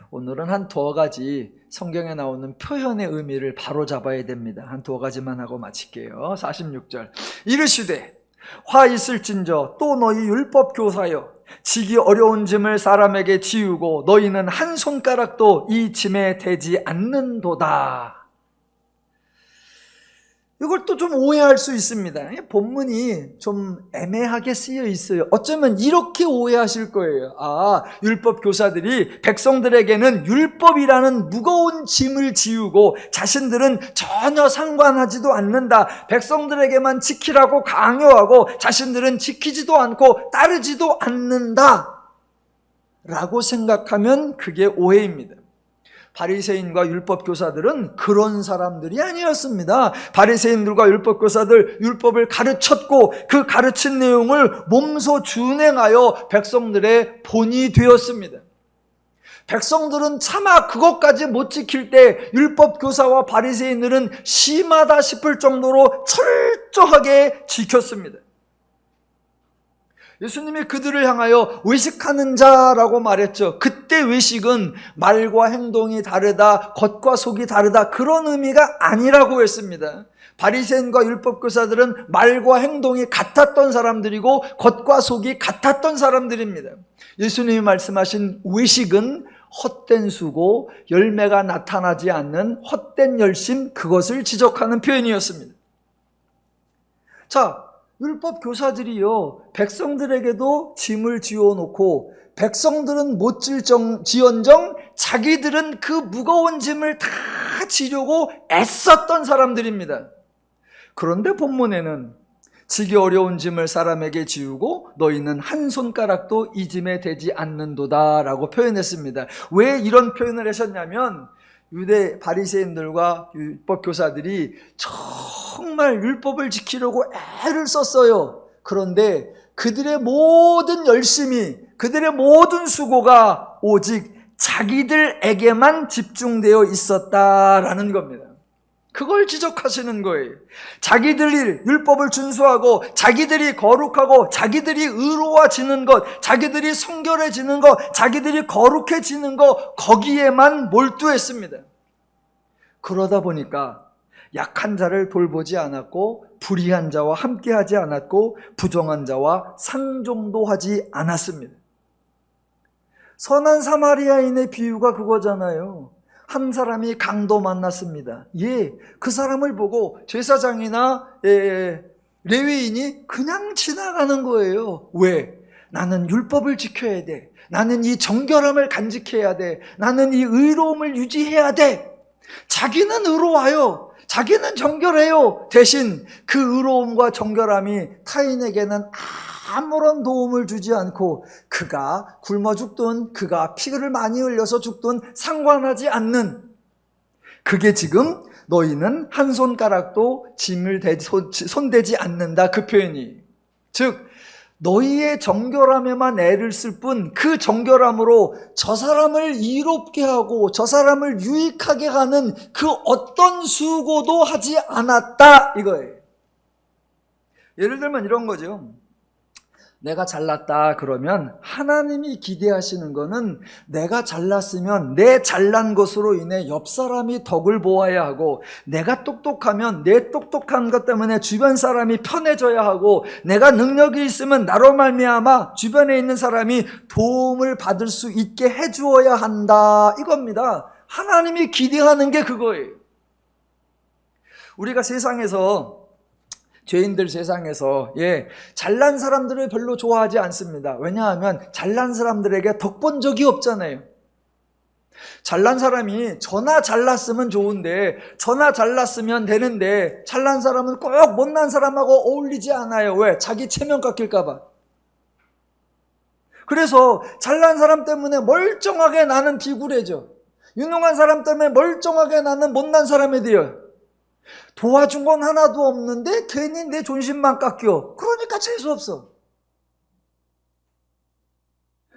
오늘은 한 두어 가지 성경에 나오는 표현의 의미를 바로 잡아야 됩니다. 한 두어 가지만 하고 마칠게요. 46절. 이르시되 화 있을진저 또 너희 율법 교사여 지기 어려운 짐을 사람에게 지우고 너희는 한 손가락도 이 짐에 대지 않는도다. 이걸 또 좀 오해할 수 있습니다. 본문이 좀 애매하게 쓰여 있어요. 어쩌면 이렇게 오해하실 거예요. 율법 교사들이 백성들에게는 율법이라는 무거운 짐을 지우고 자신들은 전혀 상관하지도 않는다. 백성들에게만 지키라고 강요하고 자신들은 지키지도 않고 따르지도 않는다 라고 생각하면 그게 오해입니다. 바리새인과 율법교사들은 그런 사람들이 아니었습니다. 바리새인들과 율법교사들 율법을 가르쳤고 그 가르친 내용을 몸소 준행하여 백성들의 본이 되었습니다. 백성들은 차마 그것까지 못 지킬 때 율법교사와 바리새인들은 심하다 싶을 정도로 철저하게 지켰습니다. 예수님이 그들을 향하여 외식하는 자라고 말했죠. 그때 외식은 말과 행동이 다르다, 겉과 속이 다르다 그런 의미가 아니라고 했습니다. 바리새인과 율법교사들은 말과 행동이 같았던 사람들이고 겉과 속이 같았던 사람들입니다. 예수님이 말씀하신 외식은 헛된 수고, 열매가 나타나지 않는 헛된 열심, 그것을 지적하는 표현이었습니다. 자, 율법교사들이요, 백성들에게도 짐을 지어놓고 백성들은 못 지언정 자기들은 그 무거운 짐을 다 지려고 애썼던 사람들입니다. 그런데 본문에는 지기 어려운 짐을 사람에게 지우고 너희는 한 손가락도 이 짐에 대지 않는도다 라고 표현했습니다. 왜 이런 표현을 하셨냐면 유대 바리새인들과 율법교사들이 정말 율법을 지키려고 애를 썼어요. 그런데 그들의 모든 열심이, 그들의 모든 수고가 오직 자기들에게만 집중되어 있었다라는 겁니다. 그걸 지적하시는 거예요. 자기들이 율법을 준수하고 자기들이 거룩하고 자기들이 의로워지는 것, 자기들이 성결해지는 것, 자기들이 거룩해지는 것, 거기에만 몰두했습니다. 그러다 보니까 약한 자를 돌보지 않았고 불의한 자와 함께하지 않았고 부정한 자와 상종도 하지 않았습니다. 선한 사마리아인의 비유가 그거잖아요. 한 사람이 강도 만났습니다. 그 사람을 보고 제사장이나 레위인이 그냥 지나가는 거예요. 왜? 나는 율법을 지켜야 돼. 나는 이 정결함을 간직해야 돼. 나는 이 의로움을 유지해야 돼. 자기는 의로워요. 자기는 정결해요. 대신 그 의로움과 정결함이 타인에게는 아무런 도움을 주지 않고 그가 굶어 죽든 그가 피를 많이 흘려서 죽든 상관하지 않는, 그게 지금 너희는 한 손가락도 짐을 손대지 않는다, 그 표현이. 즉 너희의 정결함에만 애를 쓸 뿐 그 정결함으로 저 사람을 이롭게 하고 저 사람을 유익하게 하는 그 어떤 수고도 하지 않았다, 이거예요. 예를 들면 이런 거죠. 내가 잘났다 그러면 하나님이 기대하시는 거는 내가 잘났으면 내 잘난 것으로 인해 옆 사람이 덕을 보아야 하고, 내가 똑똑하면 내 똑똑한 것 때문에 주변 사람이 편해져야 하고, 내가 능력이 있으면 나로 말미암아 주변에 있는 사람이 도움을 받을 수 있게 해주어야 한다, 이겁니다. 하나님이 기대하는 게 그거예요. 우리가 세상에서, 죄인들 세상에서 잘난 사람들을 별로 좋아하지 않습니다. 왜냐하면 잘난 사람들에게 덕 본 적이 없잖아요. 잘난 사람이 저나 잘났으면 좋은데, 저나 잘났으면 되는데, 잘난 사람은 꼭 못난 사람하고 어울리지 않아요. 왜? 자기 체면 깎일까 봐. 그래서 잘난 사람 때문에 멀쩡하게 나는 비굴해져. 유능한 사람 때문에 멀쩡하게 나는 못난 사람이 돼요. 도와준 건 하나도 없는데 괜히 내 존심만 깎여. 그러니까 재수없어.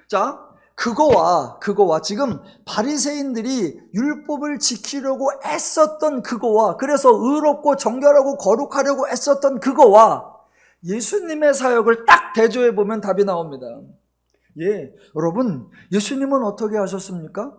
자, 그거와 지금 바리새인들이 율법을 지키려고 애썼던 그거와, 그래서 의롭고 정결하고 거룩하려고 애썼던 그거와 예수님의 사역을 딱 대조해 보면 답이 나옵니다. 여러분, 예수님은 어떻게 하셨습니까?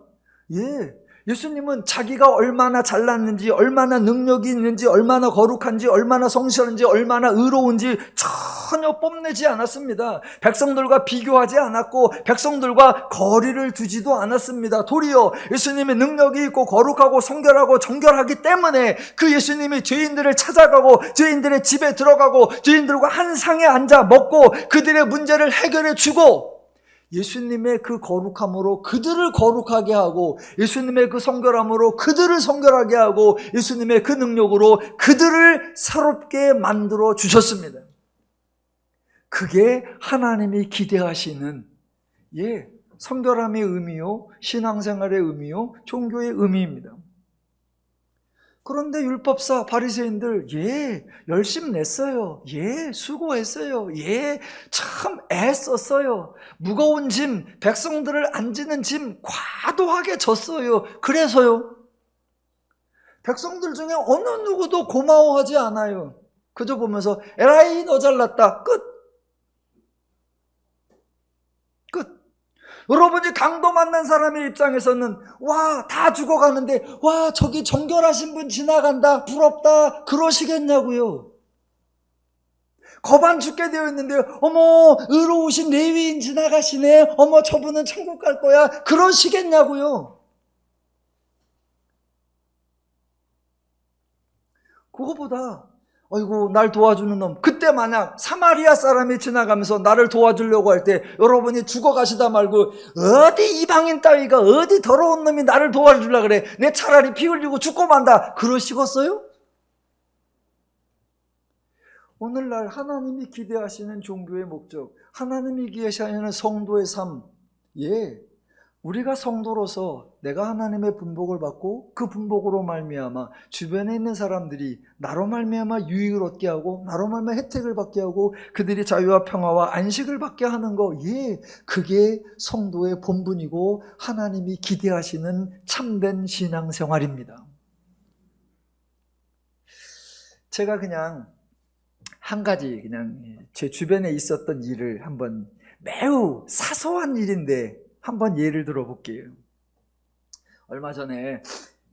예수님은 자기가 얼마나 잘났는지, 얼마나 능력이 있는지, 얼마나 거룩한지, 얼마나 성실한지, 얼마나 의로운지 전혀 뽐내지 않았습니다. 백성들과 비교하지 않았고 백성들과 거리를 두지도 않았습니다. 도리어 예수님의 능력이 있고 거룩하고 성결하고 정결하기 때문에 그 예수님이 죄인들을 찾아가고 죄인들의 집에 들어가고 죄인들과 한 상에 앉아 먹고 그들의 문제를 해결해 주고, 예수님의 그 거룩함으로 그들을 거룩하게 하고, 예수님의 그 성결함으로 그들을 성결하게 하고, 예수님의 그 능력으로 그들을 새롭게 만들어 주셨습니다. 그게 하나님이 기대하시는 성결함의 의미요, 신앙생활의 의미요, 종교의 의미입니다. 그런데 율법사 바리새인들 열심 냈어요. 수고했어요. 참 애썼어요. 무거운 짐, 백성들을 안지는 짐 과도하게 졌어요. 그래서요, 백성들 중에 어느 누구도 고마워하지 않아요. 그저 보면서 에라이 너 잘났다, 끝. 여러분이 강도 만난 사람의 입장에서는 와, 다 죽어가는데 와, 저기 정결하신 분 지나간다, 부럽다, 그러시겠냐고요. 거반 죽게 되어 있는데 어머, 의로우신 레위인 지나가시네, 어머, 저분은 천국 갈 거야, 그러시겠냐고요. 그거보다 아이고, 날 도와주는 놈, 그때 만약 사마리아 사람이 지나가면서 나를 도와주려고 할 때 여러분이 죽어가시다 말고 어디 이방인 따위가, 어디 더러운 놈이 나를 도와주려고 그래, 내 차라리 피 흘리고 죽고 만다, 그러시겠어요? 오늘날 하나님이 기대하시는 종교의 목적, 하나님이 기대하시는 성도의 삶, 우리가 성도로서 내가 하나님의 분복을 받고 그 분복으로 말미암아 주변에 있는 사람들이 나로 말미암아 유익을 얻게 하고 나로 말미암아 혜택을 받게 하고 그들이 자유와 평화와 안식을 받게 하는 거, 그게 성도의 본분이고 하나님이 기대하시는 참된 신앙생활입니다. 제가 그냥 한 가지, 그냥 제 주변에 있었던 일을 한번, 매우 사소한 일인데 한번 예를 들어볼게요. 얼마 전에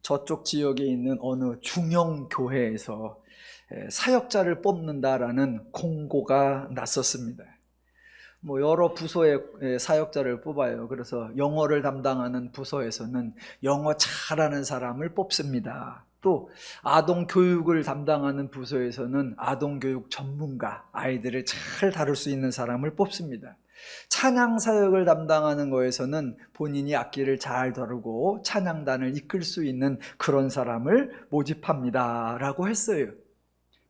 저쪽 지역에 있는 어느 중형 교회에서 사역자를 뽑는다라는 공고가 났었습니다. 여러 부서의 사역자를 뽑아요. 그래서 영어를 담당하는 부서에서는 영어 잘하는 사람을 뽑습니다. 또 아동 교육을 담당하는 부서에서는 아동 교육 전문가, 아이들을 잘 다룰 수 있는 사람을 뽑습니다. 찬양 사역을 담당하는 거에서는 본인이 악기를 잘 다루고 찬양단을 이끌 수 있는 그런 사람을 모집합니다 라고 했어요.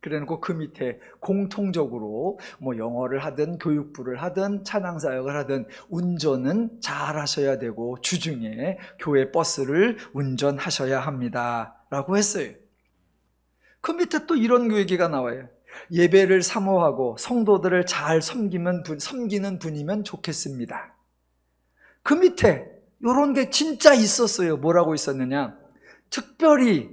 그래놓고 그 밑에 공통적으로 영어를 하든 교육부를 하든 찬양 사역을 하든 운전은 잘 하셔야 되고 주중에 교회 버스를 운전하셔야 합니다 라고 했어요. 그 밑에 또 이런 얘기가 나와요. 예배를 사모하고 성도들을 잘 섬기는 분이면 좋겠습니다. 그 밑에 이런 게 진짜 있었어요. 뭐라고 있었느냐, 특별히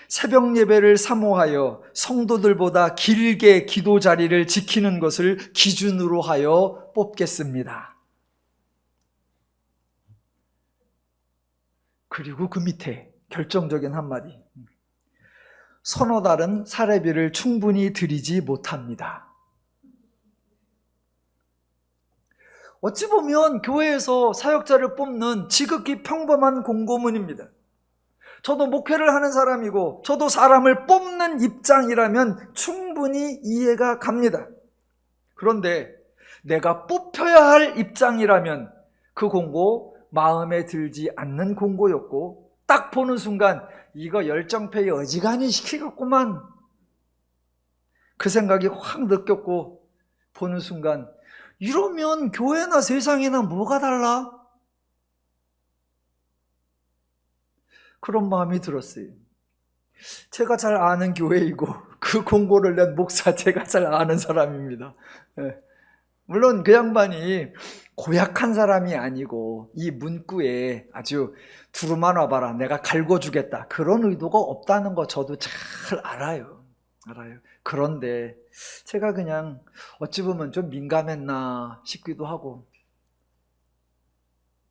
새벽 예배를 사모하여 성도들보다 길게 기도 자리를 지키는 것을 기준으로 하여 뽑겠습니다. 그리고 그 밑에 결정적인 한마디, 서너 달은 사례비를 충분히 드리지 못합니다. 어찌 보면 교회에서 사역자를 뽑는 지극히 평범한 공고문입니다. 저도 목회를 하는 사람이고 저도 사람을 뽑는 입장이라면 충분히 이해가 갑니다. 그런데 내가 뽑혀야 할 입장이라면 그 공고 마음에 들지 않는 공고였고, 딱 보는 순간 이거 열정페이 어지간히 시키겠구만, 그 생각이 확 느꼈고, 보는 순간 이러면 교회나 세상이나 뭐가 달라? 그런 마음이 들었어요. 제가 잘 아는 교회이고 그 공고를 낸 목사 제가 잘 아는 사람입니다. 물론 그 양반이 고약한 사람이 아니고 이 문구에 아주 두루만 와봐라, 내가 갈궈주겠다, 그런 의도가 없다는 거 저도 잘 알아요. 그런데 제가 그냥 어찌 보면 좀 민감했나 싶기도 하고,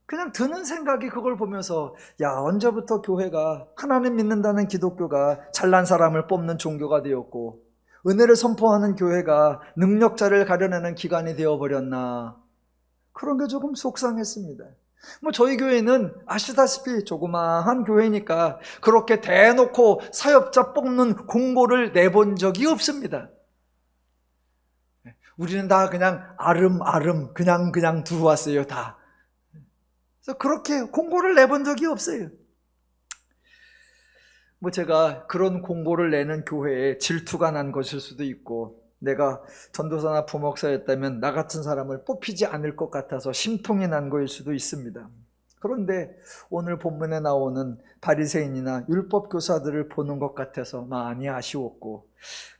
그냥 드는 생각이 그걸 보면서, 언제부터 교회가, 하나님 믿는다는 기독교가 잘난 사람을 뽑는 종교가 되었고 은혜를 선포하는 교회가 능력자를 가려내는 기관이 되어버렸나, 그런 게 조금 속상했습니다. 저희 교회는 아시다시피 조그마한 교회니까 그렇게 대놓고 사역자 뽑는 공고를 내본 적이 없습니다. 우리는 다 그냥 아름아름 그냥 들어왔어요, 다. 그래서 그렇게 공고를 내본 적이 없어요. 제가 그런 공고를 내는 교회에 질투가 난 것일 수도 있고, 내가 전도사나 부목사였다면 나 같은 사람을 뽑히지 않을 것 같아서 심통이 난 거일 수도 있습니다. 그런데 오늘 본문에 나오는 바리새인이나 율법 교사들을 보는 것 같아서 많이 아쉬웠고,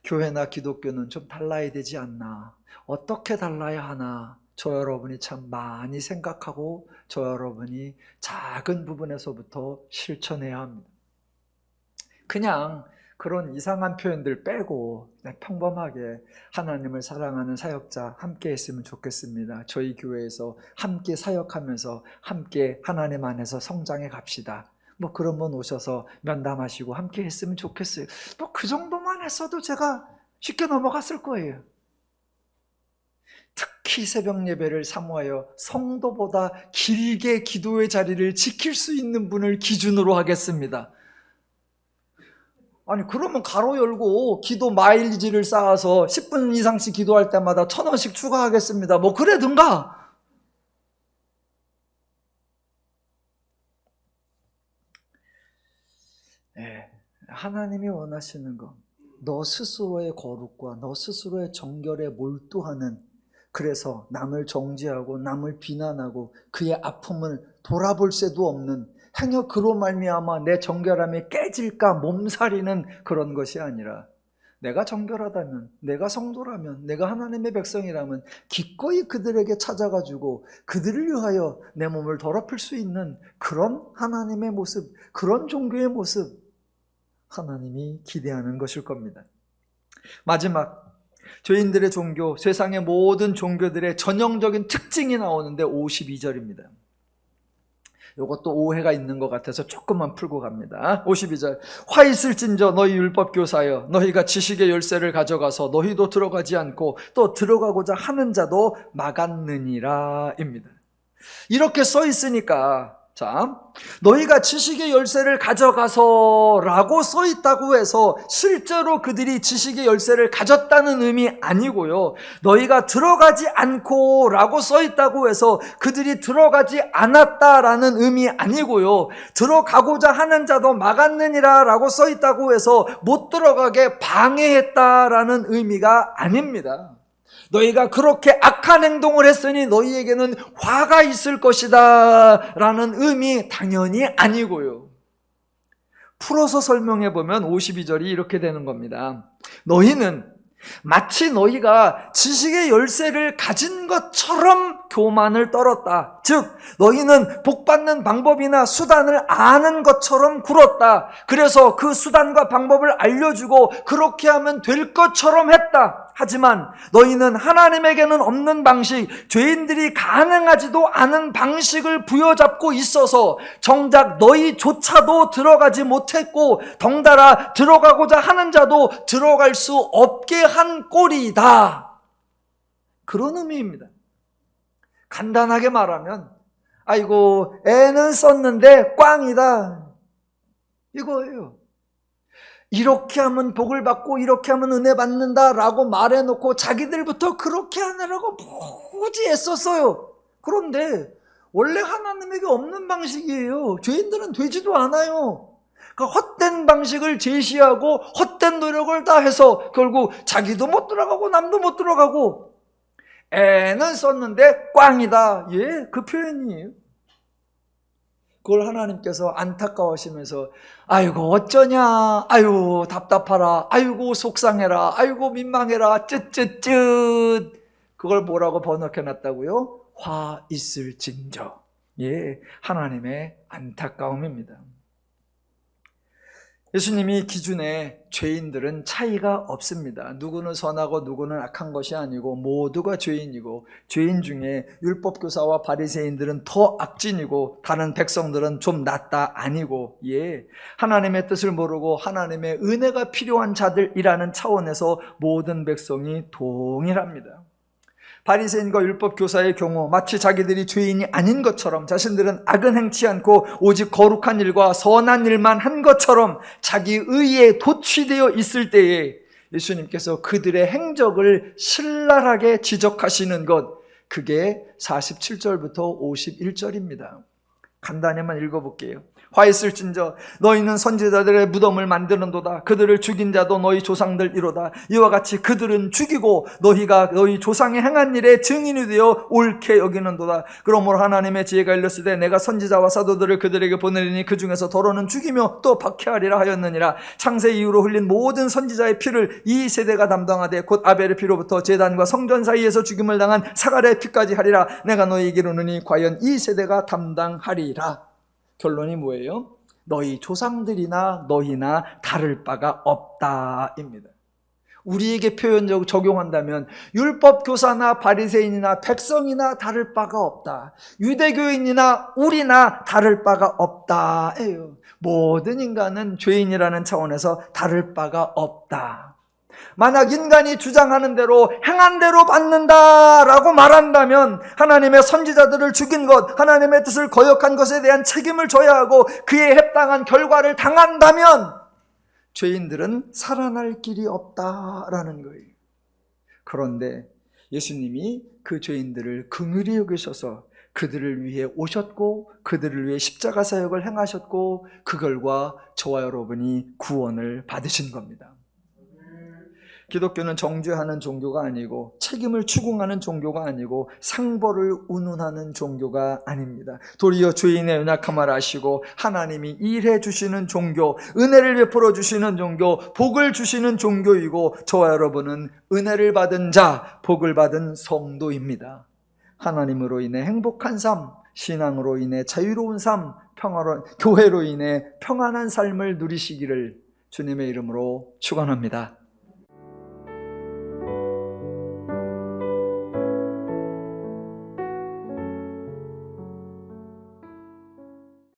교회나 기독교는 좀 달라야 되지 않나, 어떻게 달라야 하나, 저 여러분이 참 많이 생각하고 저 여러분이 작은 부분에서부터 실천해야 합니다. 그냥 그런 이상한 표현들 빼고 평범하게 하나님을 사랑하는 사역자 함께 했으면 좋겠습니다. 저희 교회에서 함께 사역하면서 함께 하나님 안에서 성장해 갑시다. 뭐 그런 분 오셔서 면담하시고 함께 했으면 좋겠어요. 뭐 그 정도만 했어도 제가 쉽게 넘어갔을 거예요. 특히 새벽 예배를 사모하여 성도보다 길게 기도의 자리를 지킬 수 있는 분을 기준으로 하겠습니다. 아니 그러면 가로 열고 기도 마일리지를 쌓아서 10분 이상씩 기도할 때마다 1,000원씩 추가하겠습니다. 뭐 그래든가. 네, 하나님이 원하시는 것, 너 스스로의 거룩과 너 스스로의 정결에 몰두하는, 그래서 남을 정죄하고 남을 비난하고 그의 아픔을 돌아볼 새도 없는, 행여 그로 말미암아 내 정결함이 깨질까 몸살이는 그런 것이 아니라, 내가 정결하다면, 내가 성도라면, 내가 하나님의 백성이라면 기꺼이 그들에게 찾아가지고 그들을 위하여 내 몸을 더럽힐 수 있는 그런 하나님의 모습, 그런 종교의 모습, 하나님이 기대하는 것일 겁니다. 마지막, 죄인들의 종교, 세상의 모든 종교들의 전형적인 특징이 나오는데 52절입니다. 이것도 오해가 있는 것 같아서 조금만 풀고 갑니다. 52절, 화 있을진저 너희 율법교사여, 너희가 지식의 열쇠를 가져가서 너희도 들어가지 않고 또 들어가고자 하는 자도 막았느니라 입니다. 이렇게 써 있으니까, 자, 너희가 지식의 열쇠를 가져가서 라고 써 있다고 해서 실제로 그들이 지식의 열쇠를 가졌다는 의미 아니고요, 너희가 들어가지 않고 라고 써 있다고 해서 그들이 들어가지 않았다라는 의미 아니고요, 들어가고자 하는 자도 막았느니라 라고 써 있다고 해서 못 들어가게 방해했다라는 의미가 아닙니다. 너희가 그렇게 악한 행동을 했으니 너희에게는 화가 있을 것이다 라는 의미 당연히 아니고요. 풀어서 설명해 보면 52절이 이렇게 되는 겁니다. 너희는 마치 너희가 지식의 열쇠를 가진 것처럼 교만을 떨었다. 즉 너희는 복받는 방법이나 수단을 아는 것처럼 굴었다. 그래서 그 수단과 방법을 알려주고 그렇게 하면 될 것처럼 했다. 하지만 너희는 하나님에게는 없는 방식, 죄인들이 가능하지도 않은 방식을 부여잡고 있어서 정작 너희조차도 들어가지 못했고 덩달아 들어가고자 하는 자도 들어갈 수 없게 한 꼴이다. 그런 의미입니다. 간단하게 말하면, 아이고 애는 썼는데 꽝이다, 이거예요. 이렇게 하면 복을 받고 이렇게 하면 은혜 받는다라고 말해놓고 자기들부터 그렇게 하느라고 무지 애썼어요. 그런데 원래 하나님에게 없는 방식이에요. 죄인들은 되지도 않아요. 그러니까 헛된 방식을 제시하고 헛된 노력을 다 해서 결국 자기도 못 들어가고 남도 못 들어가고, 애는 썼는데 꽝이다, 예, 그 표현이에요. 그걸 하나님께서 안타까워하시면서 아이고 어쩌냐, 아이고 답답하라, 아이고 속상해라, 아이고 민망해라, 쯧쯧쯧, 그걸 뭐라고 번역해 놨다고요? 화 있을진저. 예, 하나님의 안타까움입니다. 예수님이 기준에 죄인들은 차이가 없습니다. 누구는 선하고 누구는 악한 것이 아니고 모두가 죄인이고, 죄인 중에 율법교사와 바리새인들은 더 악진이고 다른 백성들은 좀 낫다 아니고, 예, 하나님의 뜻을 모르고 하나님의 은혜가 필요한 자들이라는 차원에서 모든 백성이 동일합니다. 바리새인과 율법교사의 경우 마치 자기들이 죄인이 아닌 것처럼, 자신들은 악은 행치 않고 오직 거룩한 일과 선한 일만 한 것처럼 자기 의에 도취되어 있을 때에 예수님께서 그들의 행적을 신랄하게 지적하시는 것, 그게 47절부터 51절입니다. 간단히만 읽어볼게요. 화 있을진저 너희는 선지자들의 무덤을 만드는도다. 그들을 죽인 자도 너희 조상들이로다. 이와 같이 그들은 죽이고 너희가 너희 조상이 행한 일에 증인이 되어 옳게 여기는도다. 그러므로 하나님의 지혜가 일렀으되 내가 선지자와 사도들을 그들에게 보내리니 그 중에서 더러는 죽이며 또 박해하리라 하였느니라. 창세 이후로 흘린 모든 선지자의 피를 이 세대가 담당하되 곧 아벨의 피로부터 제단과 성전 사이에서 죽임을 당한 사갈의 피까지 하리라. 내가 너희에게 이르노니 과연 이 세대가 담당하리라. 결론이 뭐예요? 너희 조상들이나 너희나 다를 바가 없다입니다. 우리에게 표현적 적용한다면 율법 교사나 바리새인이나 백성이나 다를 바가 없다. 유대교인이나 우리나 다를 바가 없다예요. 모든 인간은 죄인이라는 차원에서 다를 바가 없다. 만약 인간이 주장하는 대로 행한 대로 받는다라고 말한다면 하나님의 선지자들을 죽인 것, 하나님의 뜻을 거역한 것에 대한 책임을 져야 하고 그에 합당한 결과를 당한다면 죄인들은 살아날 길이 없다라는 거예요. 그런데 예수님이 그 죄인들을 긍휼히 여기셔서 그들을 위해 오셨고 그들을 위해 십자가 사역을 행하셨고 그 결과 저와 여러분이 구원을 받으신 겁니다. 기독교는 정죄하는 종교가 아니고 책임을 추궁하는 종교가 아니고 상벌을 운운하는 종교가 아닙니다. 도리어 죄인의 연약함을 아시고 하나님이 일해 주시는 종교, 은혜를 베풀어 주시는 종교, 복을 주시는 종교이고 저와 여러분은 은혜를 받은 자, 복을 받은 성도입니다. 하나님으로 인해 행복한 삶, 신앙으로 인해 자유로운 삶, 평화로운 교회로 인해 평안한 삶을 누리시기를 주님의 이름으로 축원합니다.